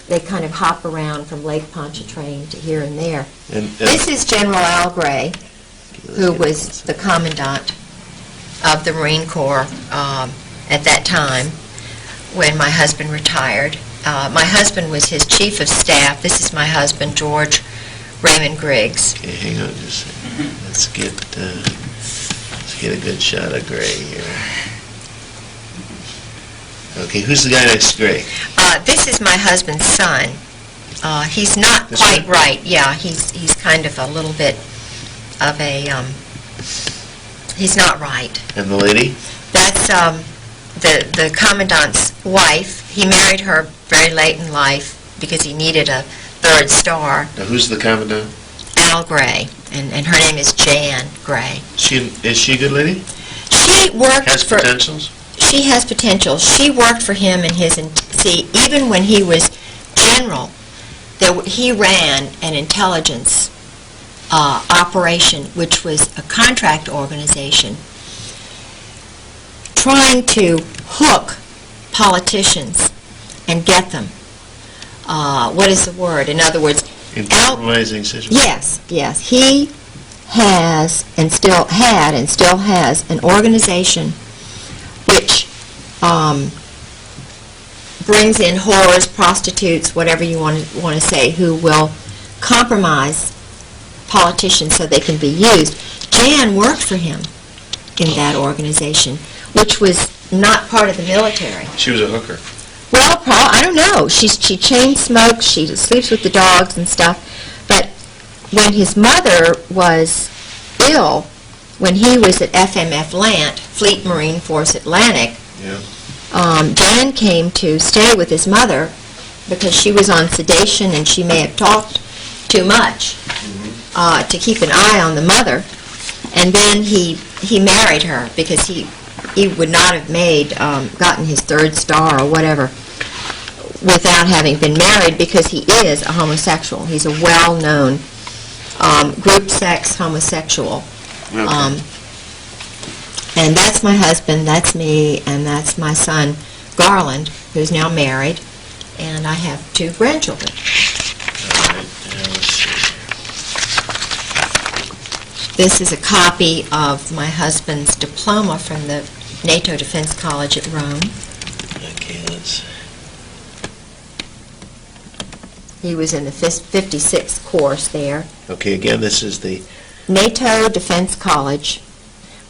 They kind of hop around from Lake Pontchartrain to here and there. This is General Al Gray, who was the Commandant of the Marine Corps at that time when my husband retired. My husband was his Chief of Staff. This is my husband, George Raymond Griggs. Okay, hang on just a second. Let's get a good shot of Gray here. Okay, who's the guy next to Gray? This is my husband's son. He's not This quite one? right. Yeah, he's kind of a little bit of a, he's not right. And the lady? That's the Commandant's wife. He married her very late in life because he needed a 3rd star. Now, who's the Commandant? Al Gray, and her name is Jan Gray. Is she a good lady? She worked Has for... potentials? She has potential. She worked for him in his... See, even when he was general, he ran an intelligence operation, which was a contract organization, trying to hook politicians and get them. What is the word? In other words... Internalizing situations? Yes. He has and still had and still has an organization which brings in whores, prostitutes, whatever you want to say, who will compromise politicians so they can be used. Jan worked for him in that organization, which was not part of the military. She was a hooker. Well, I don't know. She chain smokes, she sleeps with the dogs and stuff. But when his mother was ill, when he was at FMF Lant, Fleet Marine Force Atlantic, Jan came to stay with his mother because she was on sedation and she may have talked too much to keep an eye on the mother. And then he married her because he would not have gotten his 3rd star or whatever without having been married, because he is a homosexual. He's a well-known group sex homosexual. Okay. And that's my husband, that's me, and that's my son, Garland, who's now married, and I have 2 grandchildren. All right, now let's see. This is a copy of my husband's diploma from the NATO Defense College at Rome. Okay, let's... He was in the 56th course there. Okay, again, this is the NATO Defense College,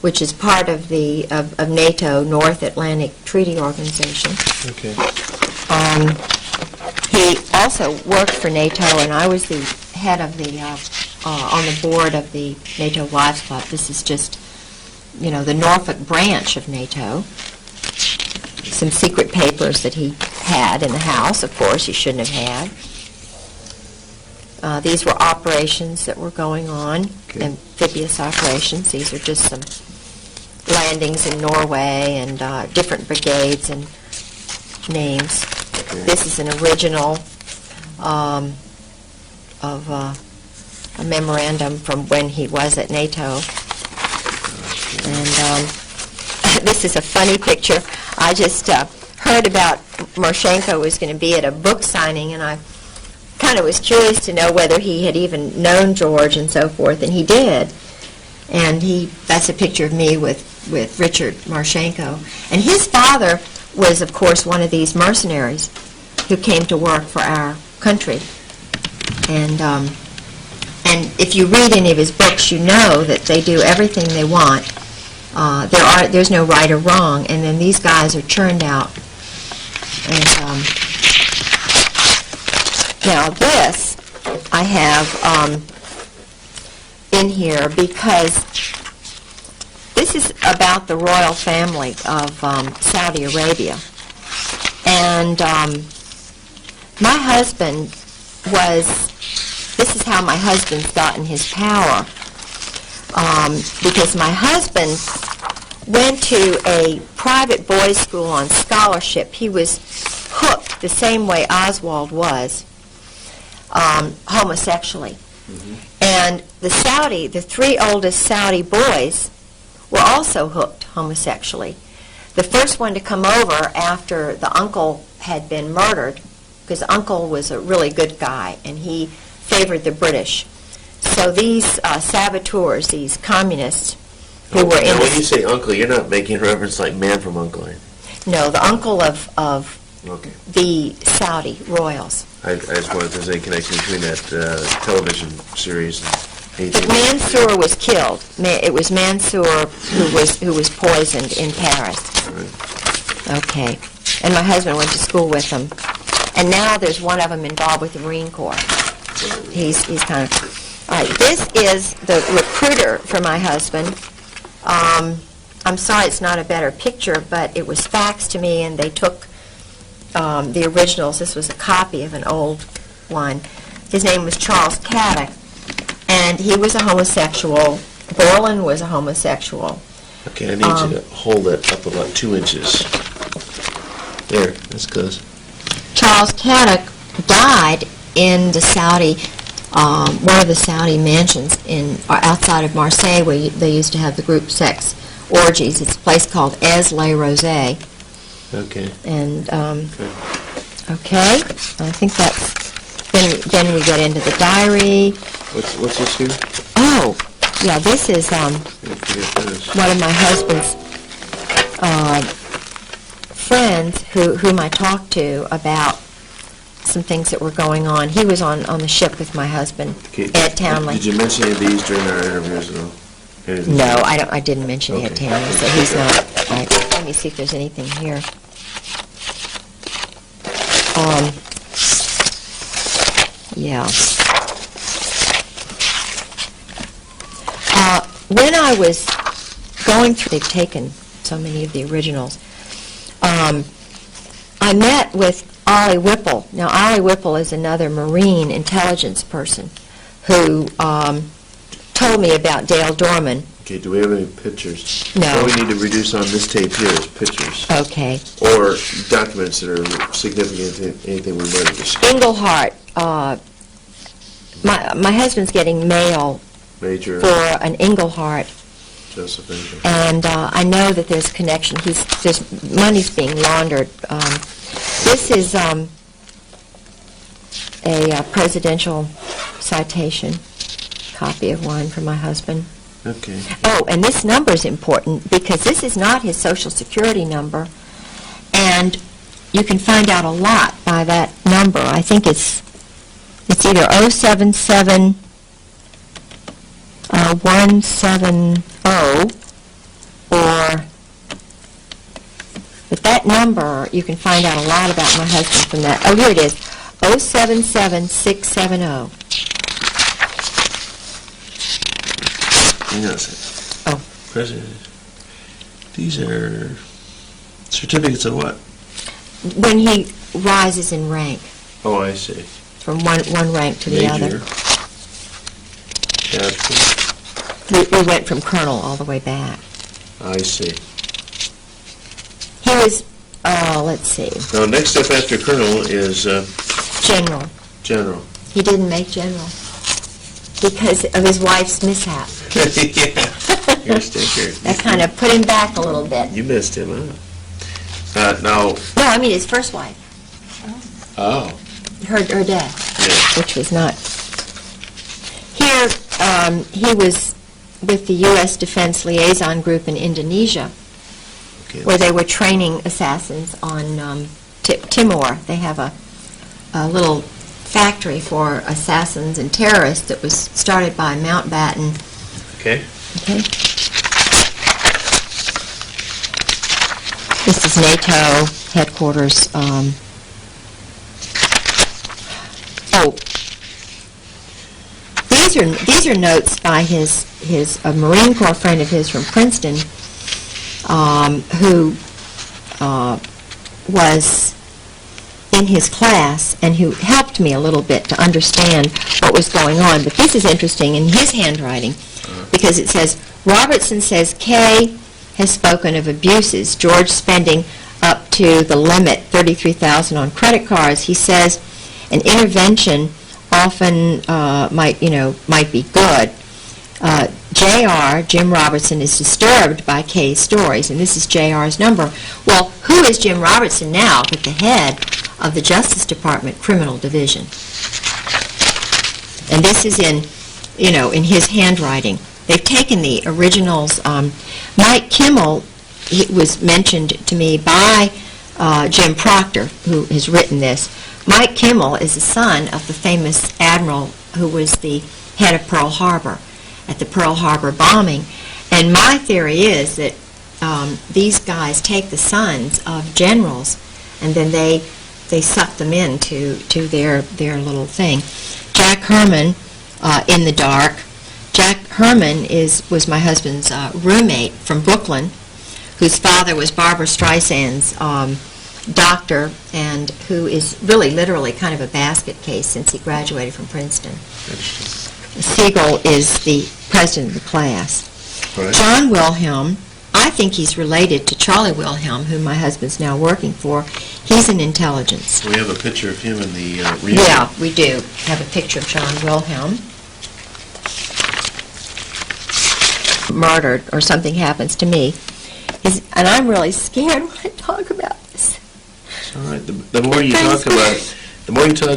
which is part of the of NATO, North Atlantic Treaty Organization. Okay. He also worked for NATO, and I was the head of the on the board of the NATO Wives Club. This is just, you know, the Norfolk branch of NATO. Some secret papers that he had in the house, of course, he shouldn't have had. These were operations that were going on, amphibious operations. These are just some landings in Norway and different brigades and names. Okay. This is an original of a memorandum from when he was at NATO. And this is a funny picture. I just heard about Marchenko was going to be at a book signing, and I kind of was curious to know whether he had even known George and so forth, and he did. And that's a picture of me with Richard Marchenko. And his father was, of course, one of these mercenaries who came to work for our country. And if you read any of his books, you know that they do everything they want. There's no right or wrong, and then these guys are churned out. And now this I have in here because this is about the royal family of Saudi Arabia. And my husband this is how my husband's gotten his power. Because my husband went to a private boys' school on scholarship. He was hooked the same way Oswald was, homosexually. Mm-hmm. And the three oldest Saudi boys were also hooked homosexually. The first one to come over after the uncle had been murdered, because the uncle was a really good guy, and he favored the British. So these saboteurs, these communists, who were in... Now, when you say uncle, you're not making reference like Man from U.N.C.L.E. No, the uncle of the Saudi royals. I just wondered if there's any connection between that television series and... But Mansour was killed. It was Mansour who was poisoned in Paris. Right. Okay. And my husband went to school with them. And now there's one of them involved with the Marine Corps. He's kind of... All right, this is the recruiter for my husband. I'm sorry it's not a better picture, but it was faxed to me, and they took the originals. This was a copy of an old one. His name was Charles Caddick, and he was a homosexual. Borland was a homosexual. Okay, I need you to hold it up about 2 inches. There, that's close. Charles Caddick died in the Saudi, one of the Saudi mansions outside of Marseille, where they used to have the group sex orgies. It's a place called Aix-les-Rosés. Okay. And okay, I think that's. Then we get into the diary. What's this here? Oh, yeah, this is one of my husband's friends whom I talked to about some things that were going on. He was on the ship with my husband, Ed Townley. Did you mention any of these during our interviews at all? No, I didn't mention Ed Townley, so he's not. Right. Let me see if there's anything here. Yeah. When I was going through, they've taken so many of the originals. I met with Ollie Whipple. Now, Ollie Whipple is another Marine intelligence person who told me about Dale Dorman. Okay, do we have any pictures? No. All we need to reduce on this tape here is pictures. Okay. Or documents that are significant to anything we might have discussed. Englehart. My husband's getting mail Major for an Englehart. Joseph Angel. And I know that there's connection. There's money's being laundered. This is a presidential citation, copy of one from my husband. Okay. Oh, and this number is important because this is not his Social Security number, and you can find out a lot by that number. I think it's It's either 077 170 or, but that number, you can find out a lot about my husband from that. Oh, here it is, 077 670. Hang on a second. Oh. President, these are certificates of what? When he rises in rank. Oh, I see. From one rank to the other. Major. Captain. We went from colonel all the way back. I see. He was, let's see. Now, next step after colonel is General. general. He didn't make general because of his wife's mishap. Yeah, you're a stinker. That kind of put him back a little bit. You missed him, huh? Now. No, I mean his first wife. Oh. Her death, Yeah. which was not. Here, he was with the U.S. Defense Liaison Group in Indonesia, Okay. where they were training assassins on Timor. They have a little factory for assassins and terrorists that was started by Mountbatten. Okay. Okay. This is NATO headquarters. These are notes by his a Marine Corps friend of his from Princeton, who was in his class and who helped me a little bit to understand what was going on. But this is interesting in his handwriting because it says, Robertson says Kay has spoken of abuses, George spending up to the limit, $33,000 on credit cards. He says an intervention often might be good. J.R., Jim Robertson, is disturbed by Kay's stories, and this is J.R.'s number. Well, who is Jim Robertson now but the head of the Justice Department Criminal Division? And this is in his handwriting. They've taken the originals. Mike Kimmel was mentioned to me by Jim Proctor, who has written this. Mike Kimmel is the son of the famous admiral who was the head of Pearl Harbor at the Pearl Harbor bombing. And my theory is that these guys take the sons of generals and then they suck them into their little thing. Jack Herman, in the dark. Jack Herman was my husband's roommate from Brooklyn, whose father was Barbara Streisand's doctor, and who is really literally kind of a basket case since he graduated from Princeton. Siegel is the president of the class. Right. John Wilhelm, I think he's related to Charlie Wilhelm, whom my husband's now working for. He's in intelligence. We have a picture of him in the reunion. Yeah, we do have a picture of John Wilhelm. Murdered or something happens to me, and I'm really scared when I talk about this. It's all right. The more you talk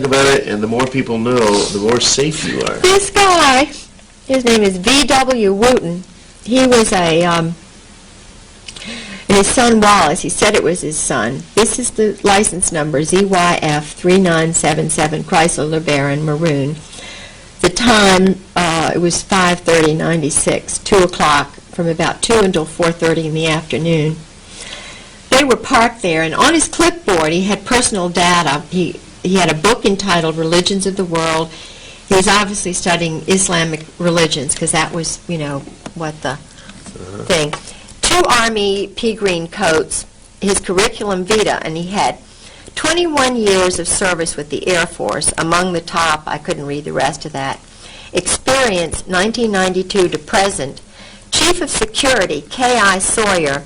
about it, and the more people know, the more safe you are. This guy, his name is V.W. Wooten. He was and his son Wallace, he said it was his son. This is the license number, ZYF 3977, Chrysler LeBaron Maroon. The time, it was 5:30:96, 2 o'clock, from about 2 until 4:30 in the afternoon. They were parked there, and on his clipboard he had personal data. He had a book entitled Religions of the World. He was obviously studying Islamic religions, because that was, what the thing. 2 Army pea green coats, his curriculum vitae, and he had 21 years of service with the Air Force. Among the top, I couldn't read the rest of that. Experience, 1992 to present. Chief of Security, K.I. Sawyer,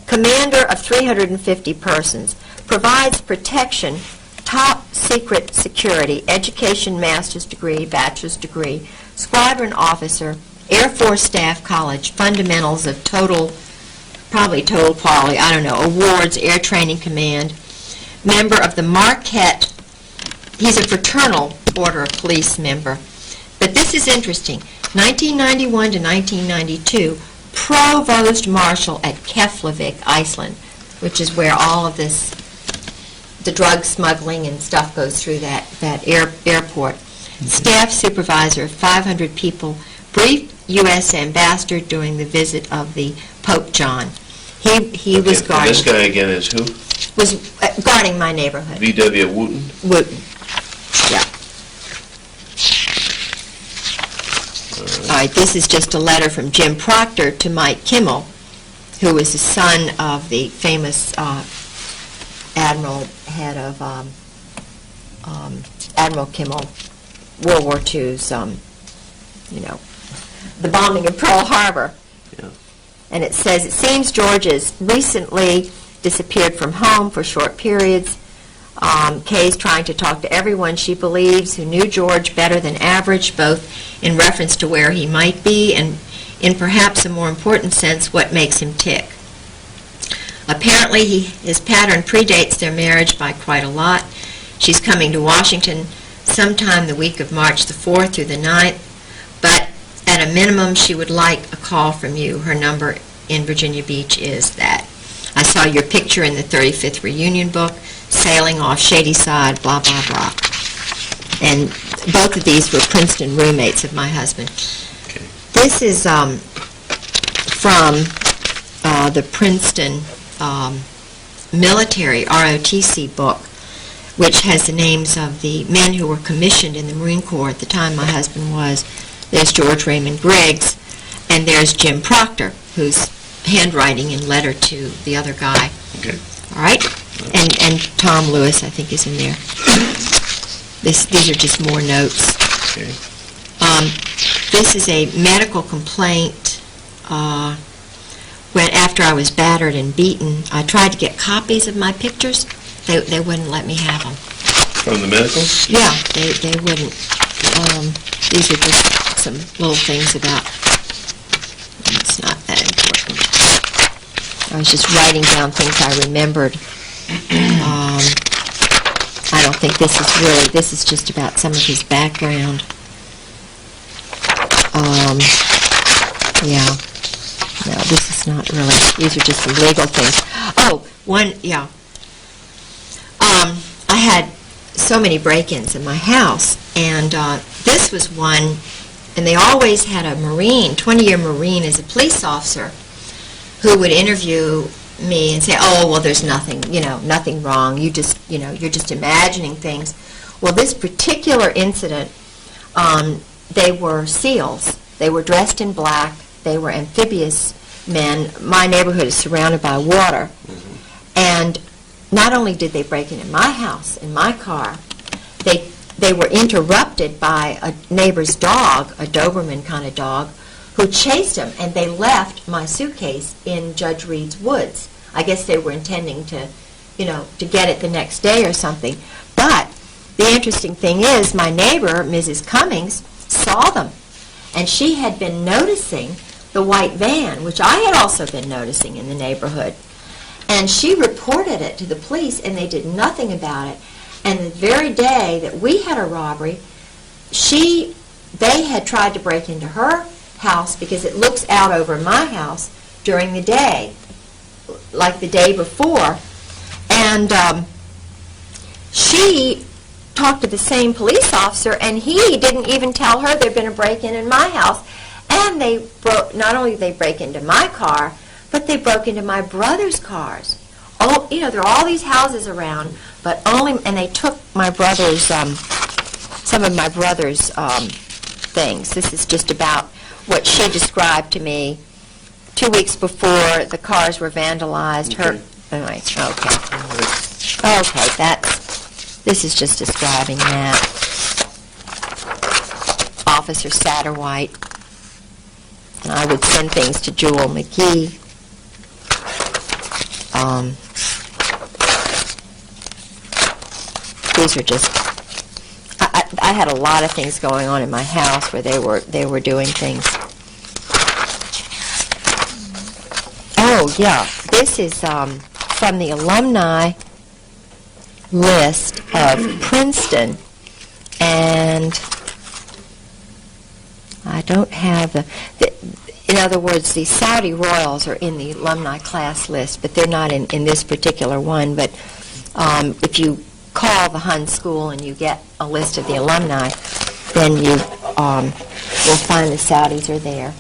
commander of 350 persons, provides protection, top secret security, education, master's degree, bachelor's degree, squadron officer, Air Force Staff College, fundamentals of probably total quality, I don't know, awards, Air Training Command, member of the Marquette, he's a fraternal order of police member. But this is interesting, 1991 to 1992, Provost Marshal at Keflavik, Iceland, which is where all of this, the drug smuggling and stuff goes through that airport. staff supervisor of 500 people, briefed U.S. ambassador during the visit of the Pope John. He was guarding. And this guy again is who? Was guarding my neighborhood. V.W. Wooten? Wooten. Yeah. All right, this is just a letter from Jim Proctor to Mike Kimmel, who was the son of the famous admiral, head of Admiral Kimmel, World War II's, the bombing of Pearl Harbor. Yeah. And it says, it seems George has recently disappeared from home for short periods. Kay's trying to talk to everyone she believes who knew George better than average, both in reference to where he might be and in perhaps a more important sense, what makes him tick. Apparently, his pattern predates their marriage by quite a lot. She's coming to Washington sometime the week of March the 4th through the 9th, but at a minimum, she would like a call from you. Her number in Virginia Beach is that. I saw your picture in the 35th reunion book, sailing off Shady Side, blah, blah, blah. And both of these were Princeton roommates of my husband. Okay. This is from the Princeton military ROTC book, which has the names of the men who were commissioned in the Marine Corps at the time my husband was. There's George Raymond Griggs, and there's Jim Proctor, who's handwriting in letter to the other guy. Okay. All right? And Tom Lewis, I think, is in there. These are just more notes. Okay. This is a medical complaint. When after I was battered and beaten, I tried to get copies of my pictures. They wouldn't let me have them. From the medical? Yeah, they wouldn't. These are just some little things about. It's not that important. I was just writing down things I remembered. I don't think this is really. This is just about some of his background. Yeah. No, this is not really. These are just some legal things. Oh, one, yeah. I had so many break-ins in my house, and this was one, and they always had a Marine, 20-year Marine as a police officer, who would interview me and say, oh, well, there's nothing, nothing wrong. You just, you're just imagining things. Well, this particular incident, they were SEALs. They were dressed in black. They were amphibious men. My neighborhood is surrounded by water. Mm-hmm. And not only did they break into my house, in my car, they were interrupted by a neighbor's dog, a Doberman kind of dog, who chased them, and they left my suitcase in Judge Reed's woods. I guess they were intending to, to get it the next day or something. But the interesting thing is, my neighbor, Mrs. Cummings, saw them, and she had been noticing the white van, which I had also been noticing in the neighborhood. And she reported it to the police, and they did nothing about it. And the very day that we had a robbery, they had tried to break into her house because it looks out over my house during the day, like the day before. And she talked to the same police officer, and he didn't even tell her there'd been a break-in in my house. And not only did they break into my car, but they broke into my brother's cars. Oh, there are all these houses around, and they took my brother's, some of my brother's things. This is just about what she described to me 2 weeks before the cars were vandalized. Okay. Anyway, okay, this is just describing that. Officer Satterwhite. And I would send things to Jewel McGee. These are just. I had a lot of things going on in my house where they were doing things. Oh yeah, this is from the alumni list of Princeton, and I don't have in other words, the Saudi Royals are in the alumni class list, but they're not in this particular one. But if you call the Hun School and you get a list of the alumni, then you will find the Saudis are there.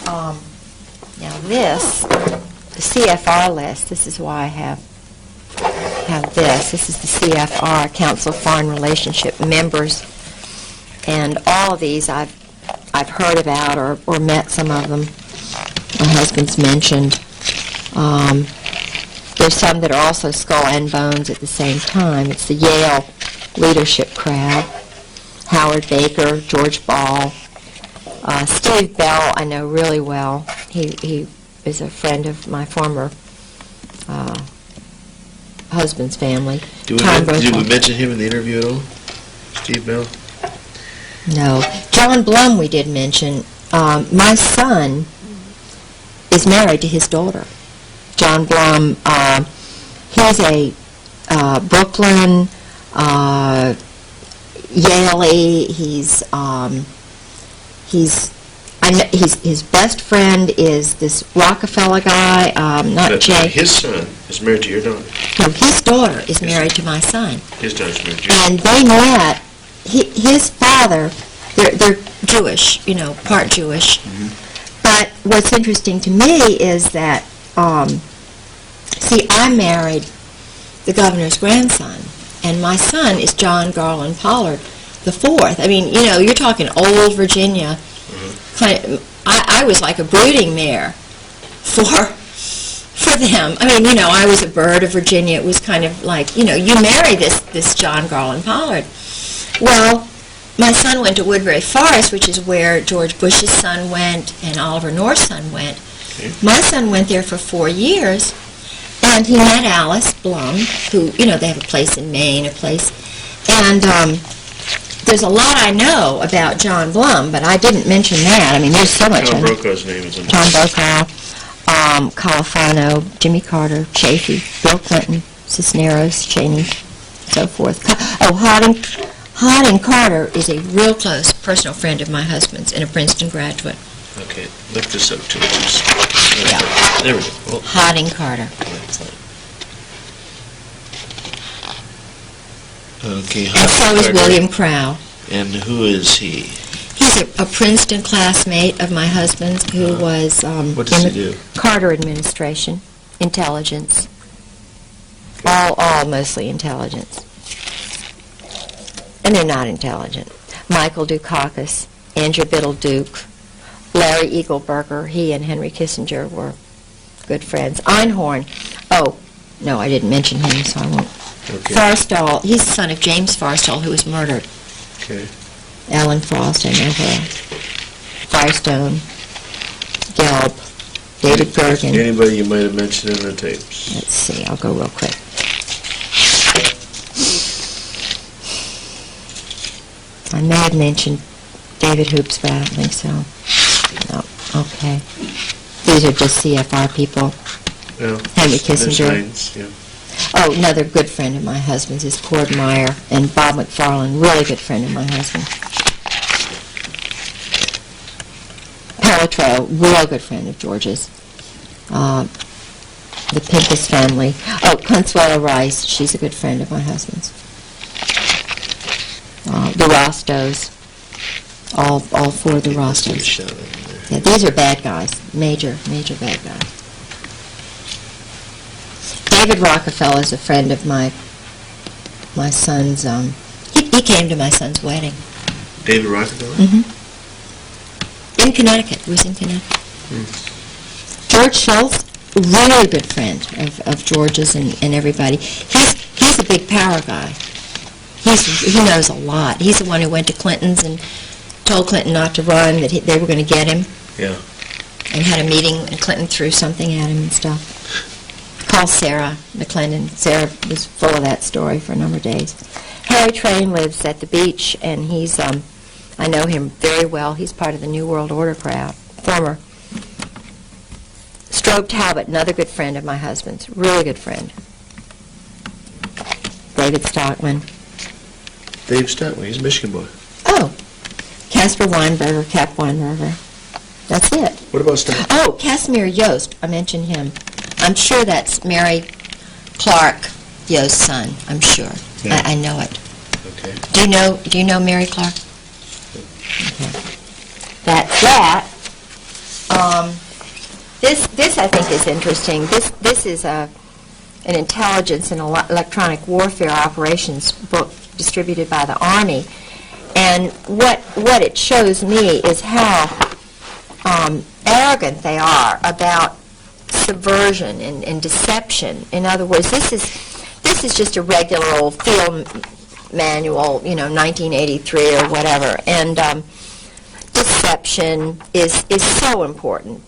Now this, the CFR list, this is why I have this. This is the CFR, Council of Foreign Relationship members. And all of these I've heard about or met some of them. My husband's mentioned. There's some that are also skull and bones at the same time. It's the Yale leadership crowd. Howard Baker, George Ball. Steve Bell I know really well. He is a friend of my former husband's family. Did we mention him in the interview at all? Steve Bell? No. John Blum we did mention. My son is married to his daughter. John Blum, he's a Brooklyn, Yale-y. His best friend is this Rockefeller guy, not Jay. His son is married to your daughter. No, his daughter is married to my son. His daughter's married to you. And they met. His father, they're Jewish, part Jewish. Mm-hmm. But what's interesting to me is that, see, I married the governor's grandson, and my son is John Garland Pollard the fourth. I mean, you're talking old Virginia. Mm-hmm. I was like a brooding mare for them. I mean, I was a bird of Virginia. It was kind of like, you marry this John Garland Pollard. Well, my son went to Woodbury Forest, which is where George Bush's son went and Oliver North's son went. Okay. My son went there for 4 years, and he met Alice Blum, who, they have a place in Maine, and there's a lot I know about John Blum, but I didn't mention that. I mean, there's so much. John Brokaw's name is in John Brokaw, Califano, Jimmy Carter, Chafee, Bill Clinton, Cisneros, Cheney, so forth. Harding Carter is a real close personal friend of my husband's and a Princeton graduate. Okay, lift this up to it. Yeah. There we go. Oh. Harding Carter. Okay. And so is William Crow. And who is he? He's a Princeton classmate of my husband's who was what does in he the do? Carter administration, intelligence. Okay. All mostly intelligence. And they're not intelligent. Michael Dukakis, Andrew Biddle Duke, Larry Eagleburger, he and Henry Kissinger were good friends. Einhorn, no, I didn't mention him, so I won't. Okay. Forstall, he's the son of James Forstall, who was murdered. Okay. Ellen Frost, I know her. Firestone, Gelb, David Gergen. Anybody you might have mentioned in the tapes? Let's see, I'll go real quick. I may have mentioned David Hoops, but I don't think so. No, okay. These are just CFR people. Yeah. Henry Kissinger. Signs, yeah. Oh, another good friend of my husband's is Cord Meyer, and Bob McFarland, really good friend of my husband. Pelletreau, real good friend of George's. The Pincus family. Oh, Consuelo Rice, she's a good friend of my husband's. The Rostos, all four of the Rostos. Yeah, these are bad guys, major bad guys. David Rockefeller is a friend of my son's. He came to my son's wedding. David Rockefeller? Mm-hmm. In Connecticut. He was in Connecticut. Mm. George Schultz, really good friend of George's and everybody. He's a big power guy. He knows a lot. He's the one who went to Clinton's and told Clinton not to run, that they were going to get him. Yeah. And had a meeting, and Clinton threw something at him and stuff. Call Sarah McClendon. Sarah was full of that story for a number of days. Harry Train lives at the beach, and he's, I know him very well. He's part of the New World Order crowd, former. Strobe Talbot, another good friend of my husband's, really good friend. David Stockman. Dave Stockman, he's a Michigan boy. Oh, Caspar Weinberger, Cap Weinberger. That's it. What about Stockman? Oh, Casimir Yost, I mentioned him. I'm sure that's Mary Clark Yost's son. I'm sure. Yeah. I know it. Okay. Do you know Mary Clark? That's that. This I think is interesting. This is an intelligence and electronic warfare operations book distributed by the Army, and what it shows me is how arrogant they are about subversion and deception. In other words, this is just a regular old field manual, 1983 or whatever, and deception is so important.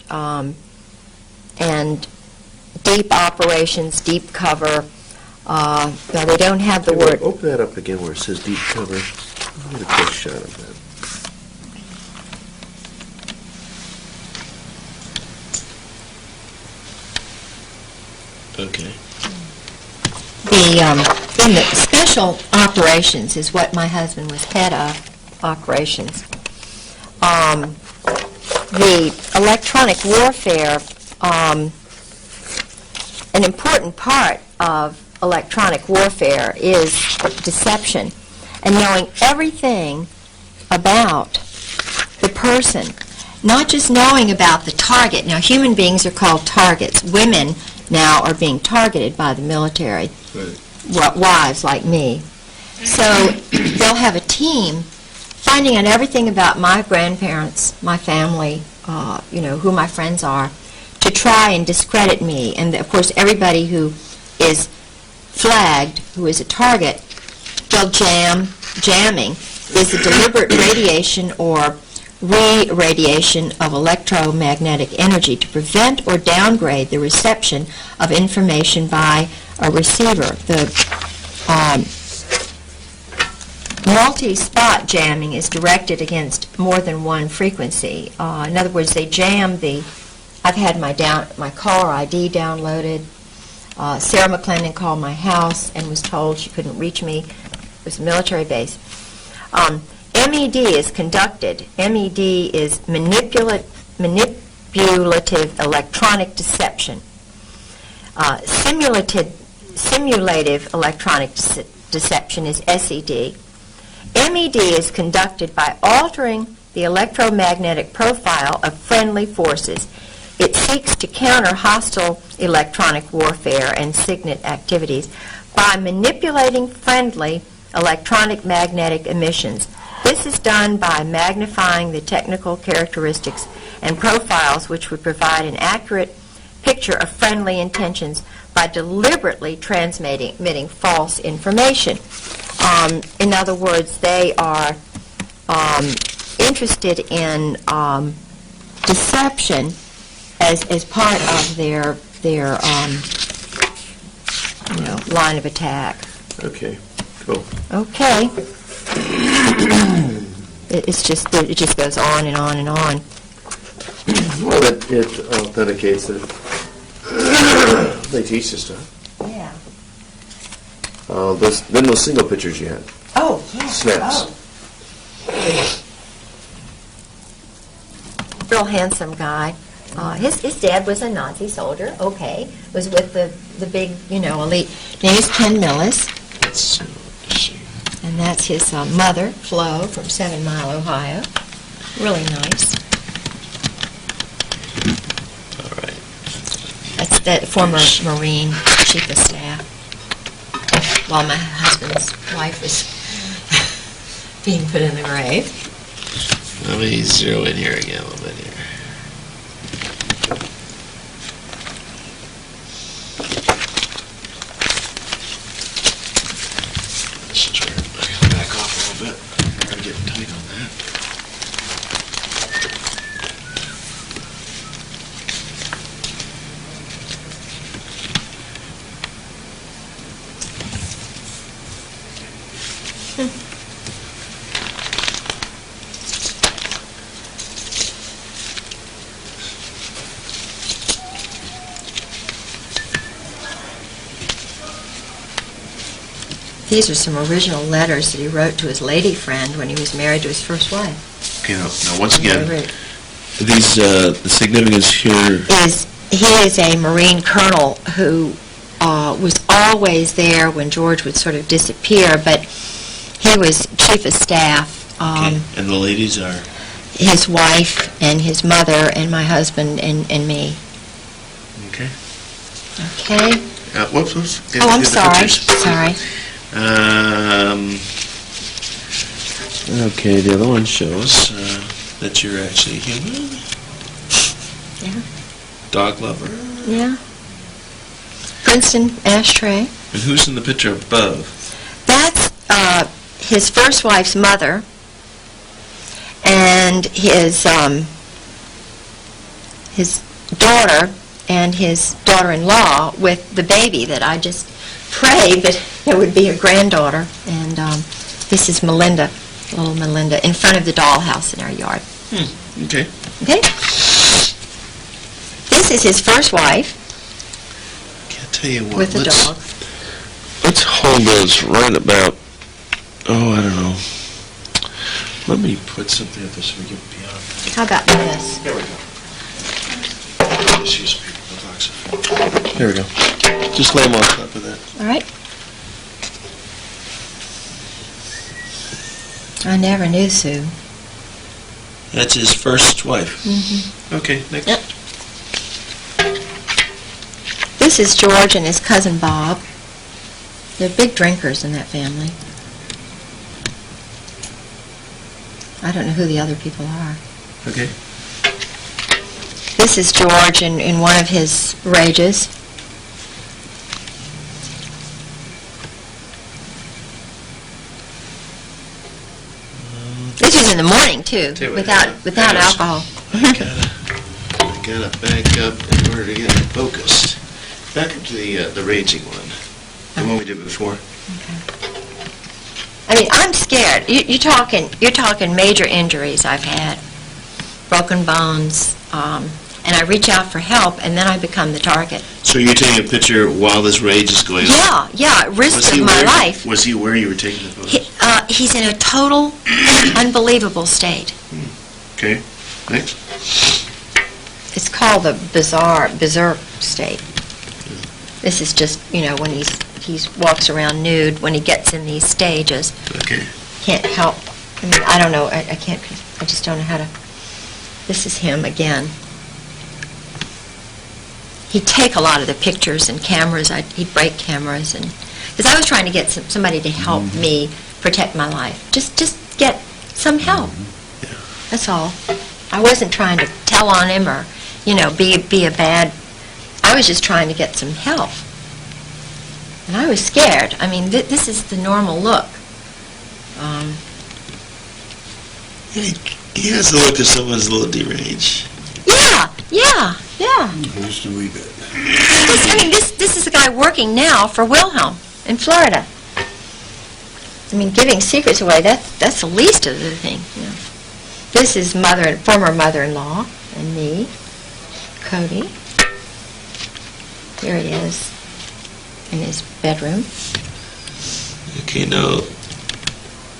And deep operations, deep cover. They don't have the word. Open that up again where it says deep cover. I'll get a quick shot of that. Okay. In the special operations is what my husband was head of, operations. The electronic warfare, an important part of electronic warfare is deception and knowing everything about the person, not just knowing about the target. Now, human beings are called targets. Women now are being targeted by the military, wives like me. So they'll have a team finding out everything about my grandparents, my family, who my friends are, to try and discredit me. And of course, everybody who is flagged, who is a target, they'll jamming is the deliberate radiation or re-radiation of electromagnetic energy to prevent or downgrade the reception of information by a receiver. The multi-spot jamming is directed against more than one frequency. In other words, they jam I've had my caller ID downloaded. Sarah McClendon called my house and was told she couldn't reach me. It was a military base. MED is conducted. MED is manipulative electronic deception. Simulative electronic deception is SED. MED is conducted by altering the electromagnetic profile of friendly forces. It seeks to counter hostile electronic warfare and SIGINT activities by manipulating friendly electronic magnetic emissions. This is done by magnifying the technical characteristics and profiles which would provide an accurate picture of friendly intentions by deliberately transmitting false information. In other words, they are interested in deception as part of their line of attack. Okay, cool. Okay. It just goes on and on and on. Well, it authenticates it. They teach this stuff. Yeah. Then those single pictures you had. Oh, yeah. Snaps. Oh. Real handsome guy. His dad was a Nazi soldier. Okay, was with the big elite. Name is Ken Millis. Let's see. And that's his mother, Flo, from 7 Mile, Ohio. Really nice. All right. That's that former Marine Chief of Staff. While my husband's wife was being put in the grave. Let me zero in here again a little bit here. Back off a little bit. Gotta get tight on that. These are some original letters that he wrote to his lady friend when he was married to his first wife. Okay, now once again, these the significance here is he is a Marine colonel who was always there when George would sort of disappear, but he was chief of staff Okay. And the ladies are? His wife and his mother and my husband and me. Okay. Okay. Whoops. Oh, I'm sorry. Sorry. Okay, the other one shows that you're actually human. Yeah. Dog lover. Yeah. Princeton ashtray. And who's in the picture above? That's his first wife's mother and his daughter and his daughter-in-law with the baby that I just prayed that there would be a granddaughter. And this is Melinda, little Melinda, in front of the dollhouse in our yard. Okay. Okay? This is his first wife. Can't tell you what. With a dog. Let's hold those right about, I don't know. Let me put something up there so we get beyond. How about this? There we go. Just use the box. There we go. Just lay them on top of that. All right. I never knew Sue. That's his first wife. Mm-hmm. Okay, next. Yep. This is George and his cousin Bob. They're big drinkers in that family. I don't know who the other people are. Okay. This is George in one of his rages. This was in the morning too, without alcohol. I gotta back up in order to get it focused. Back up to the raging one, the one we did before. Okay. I mean, I'm scared. You're talking major injuries I've had, broken bones, and I reach out for help, and then I become the target. So you're taking a picture while this rage is going on? Yeah, risk of my life. Was he aware you were taking the photos? He's in a total, unbelievable state. Okay, next. It's called the berserk state. This is just, when he walks around nude, when he gets in these stages. Okay. Can't help. I mean, I don't know. I just don't know how to. This is him again. He'd take a lot of the pictures and cameras. He'd break cameras, and because I was trying to get somebody to help me protect my life. Just get some help. Yeah. That's all. I wasn't trying to tell on him or, be a bad. I was just trying to get some help. And I was scared. I mean, this is the normal look. He has the look of someone's a little deranged. Yeah. Just a wee bit. This is the guy working now for Wilhelm in Florida. I mean, giving secrets away, that's the least of the thing. This is former mother-in-law and me, Cody. Here it is in his bedroom. Okay, now,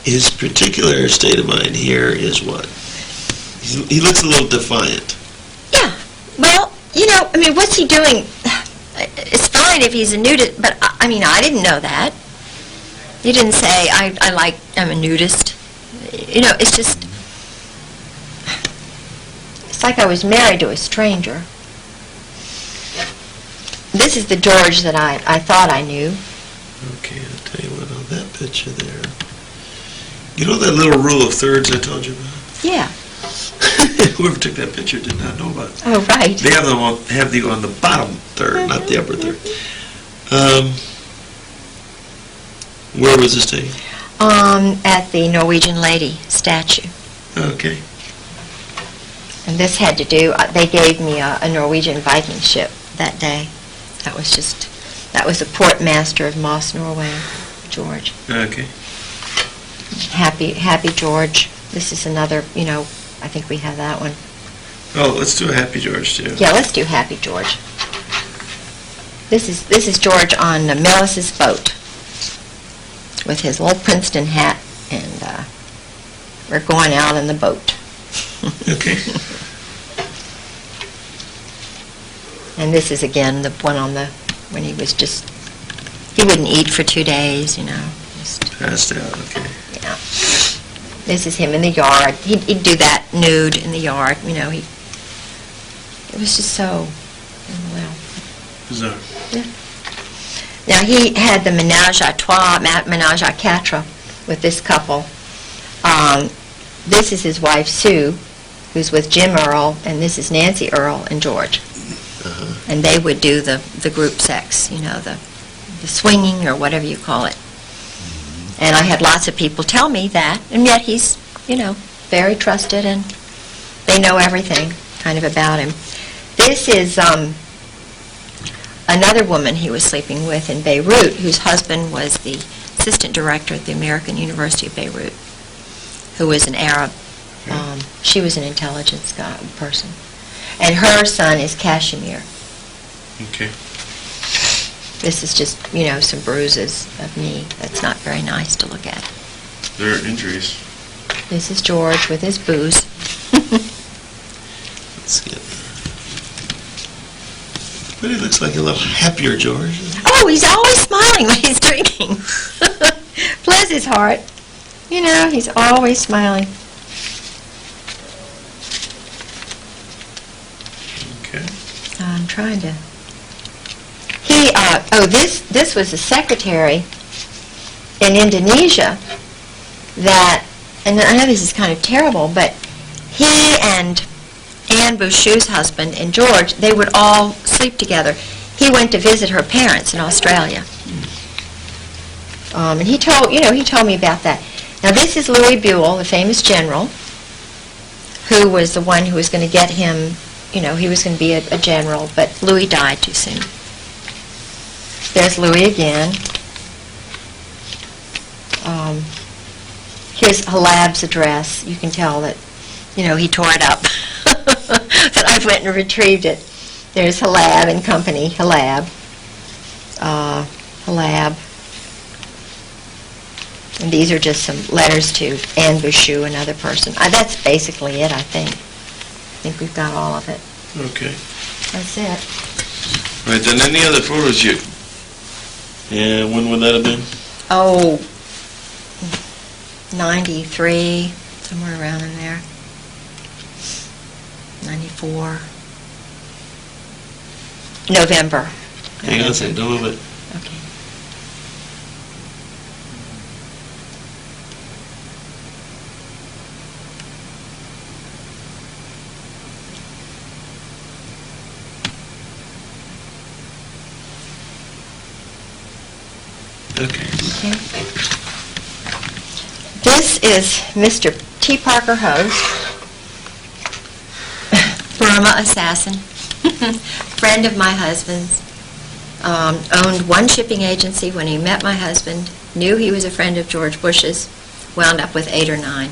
his particular state of mind here is what? He looks a little defiant. Yeah. Well, what's he doing? It's fine if he's a nudist, but I didn't know that. He didn't say, I'm a nudist. It's just, it's like I was married to a stranger. This is the George that I thought I knew. Okay, I'll tell you what, on that picture there. You know that little rule of thirds I told you about? Yeah. Whoever took that picture did not know about it. Oh, right. They have the on the bottom third, not the upper third. Where was this taken? At the Norwegian lady statue. Okay. And this had to do, they gave me a Norwegian Viking ship that day. That was the port master of Moss, Norway, George. Okay. Happy George. This is another, I think we have that one. Oh, let's do a Happy George, too. Yeah, let's do Happy George. This is George on Melis's boat with his little Princeton hat, and we're going out in the boat. Okay. And this is again the one when he was he wouldn't eat for 2 days, Just, Passed out, okay. Yeah. This is him in the yard. He'd do that nude in the yard. You know, it was just so, well. Bizarre. Yeah. Now, he had the ménage à trois, ménage à quatre with this couple. This is his wife, Sue, who's with Jim Earl, and this is Nancy Earl and George. And they would do the group sex, you know, the swinging or whatever you call it. And I had lots of people tell me that, and yet he's, you know, very trusted, and they know everything kind of about him. This is another woman he was sleeping with in Beirut, whose husband was the assistant director at the American University of Beirut, who was an Arab. She was an intelligence person. And her son is Kashmir. Okay. This is just, you know, some bruises of me. That's not very nice to look at. There are injuries. This is George with his booze. Let's see it. But he looks like a little happier, George. Oh, he's always smiling when he's drinking. Bless his heart. You know, he's always smiling. Okay. I'm trying to... this was a secretary in Indonesia that, and I know this is kind of terrible, but he and Anne Bouchou's husband and George, they would all sleep together. He went to visit her parents in Australia. And he told me about that. Now this is Louis Buell, the famous general, who was the one who was going to get him, you know, he was going to be a general, but Louis died too soon. There's Louis again. Here's Halab's address. You can tell that, you know, he tore it up. But I went and retrieved it. There's Halab and company, Halab. And these are just some letters to Anne Bouchou, another person. That's basically it, I think. I think we've got all of it. Okay. That's it. Right, then any other photos you... Yeah, when would that have been? Oh, 93, somewhere around in there. 94. November. Hang on a second, don't move it. Okay. Okay. This is Mr. T. Parker Host, Burma assassin, friend of my husband's, owned one shipping agency when he met my husband, knew he was a friend of George Bush's, wound up with 8 or 9.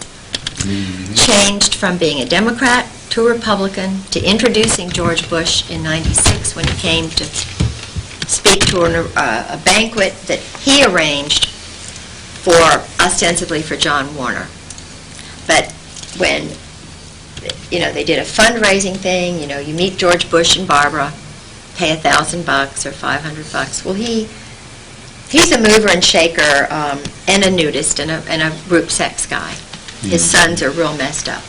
Changed from being a Democrat to a Republican to introducing George Bush in '96 when he came to speak to a banquet that he arranged ostensibly for John Warner. But when, you know, they did a fundraising thing, you know, you meet George Bush and Barbara, pay $1,000 or $500. Well, he's a mover and shaker and a nudist and a group sex guy. His sons are real messed up.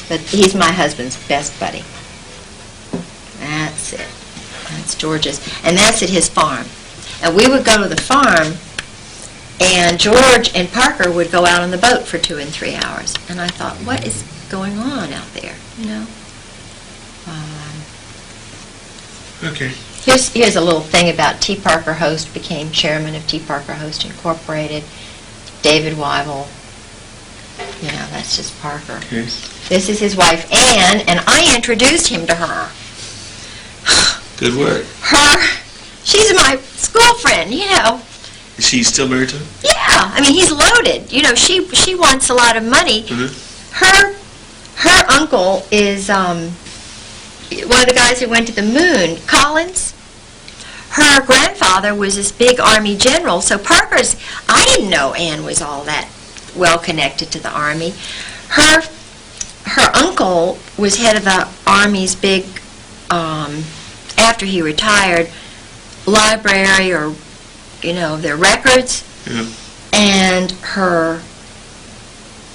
But he's my husband's best buddy. That's it. That's George's. And that's at his farm. And we would go to the farm, and George and Parker would go out on the boat for 2 and 3 hours. And I thought, what is going on out there, you know? Okay. Here's a little thing about T. Parker Host, became chairman of T. Parker Host Incorporated. David Weibel. You know, that's just Parker. Okay. This is his wife, Anne, and I introduced him to her. Good work. She's my school friend, you know. Is she still married to him? Yeah, I mean, he's loaded. You know, she wants a lot of money. Her uncle is one of the guys who went to the moon, Collins. Her grandfather was this big Army general, so I didn't know Anne was all that well connected to the Army. Her uncle was head of the Army's big, after he retired, library, or, you know, their records. Yeah. And her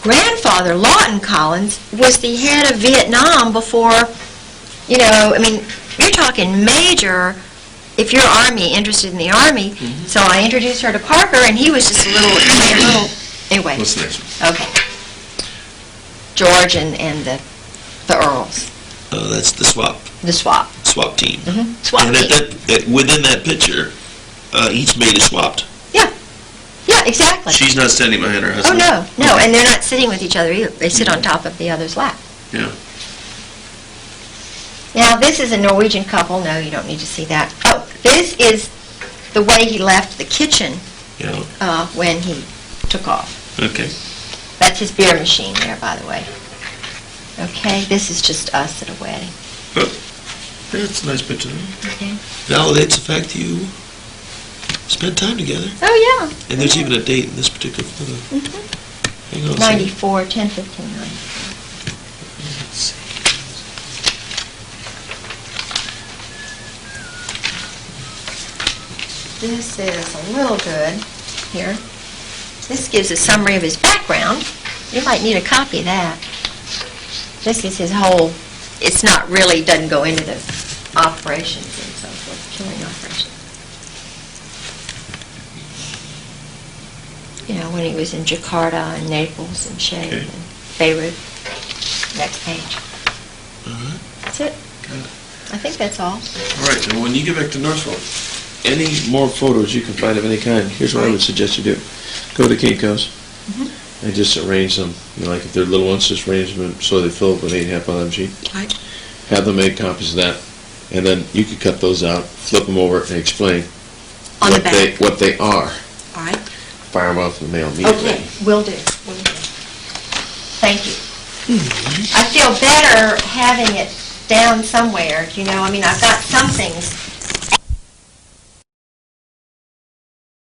grandfather, Lawton Collins, was the head of Vietnam before, you know, I mean, you're talking major, if you're Army, interested in the Army. So I introduced her to Parker, and he was just a little anyway. What's the next one? Okay. George and the Earls. Oh, that's the swap. The swap. Swap team. Swap And team. within that picture, each mate is swapped. Yeah. Yeah, exactly. She's not standing behind her Oh, husband. no, and they're not sitting with each other either. They sit on top of the other's lap. Yeah. Now, this is a Norwegian couple. No, you don't need to see that. Oh, this is the way he left the kitchen Yeah. when he took off. Okay. That's his beer machine there, by the way. Okay, this is just us at a wedding. Oh, that's a nice picture. Okay. Validates the fact that you spent time together. Oh, yeah. And there's even a date in this particular photo. Hang on a second. 94, 10/15, 94. Let's see. This is a little good here. This gives a summary of his background. You might need a copy of that. This is his whole, it's not really, doesn't go into the operations and so forth, killing operations. You know, when he was in Jakarta and Naples and Shea Okay. and Beirut. Next page. All right. That's it. Got it. I think that's all. All right, and when you get back to Northville, any more photos you can find of any kind, here's what I would suggest you do. Go to Kinko's and just arrange them. You know, like if they're little ones, just arrange them so they fill up with 8.5 by 11 sheet. Right. Have them make copies of that, and then you could cut those out, flip them over, and explain On the back. what they are. All right. Fire them off in the mail immediately. Okay, will do. Will do. Thank you. I feel better having it down somewhere, you know. I mean, I've got some things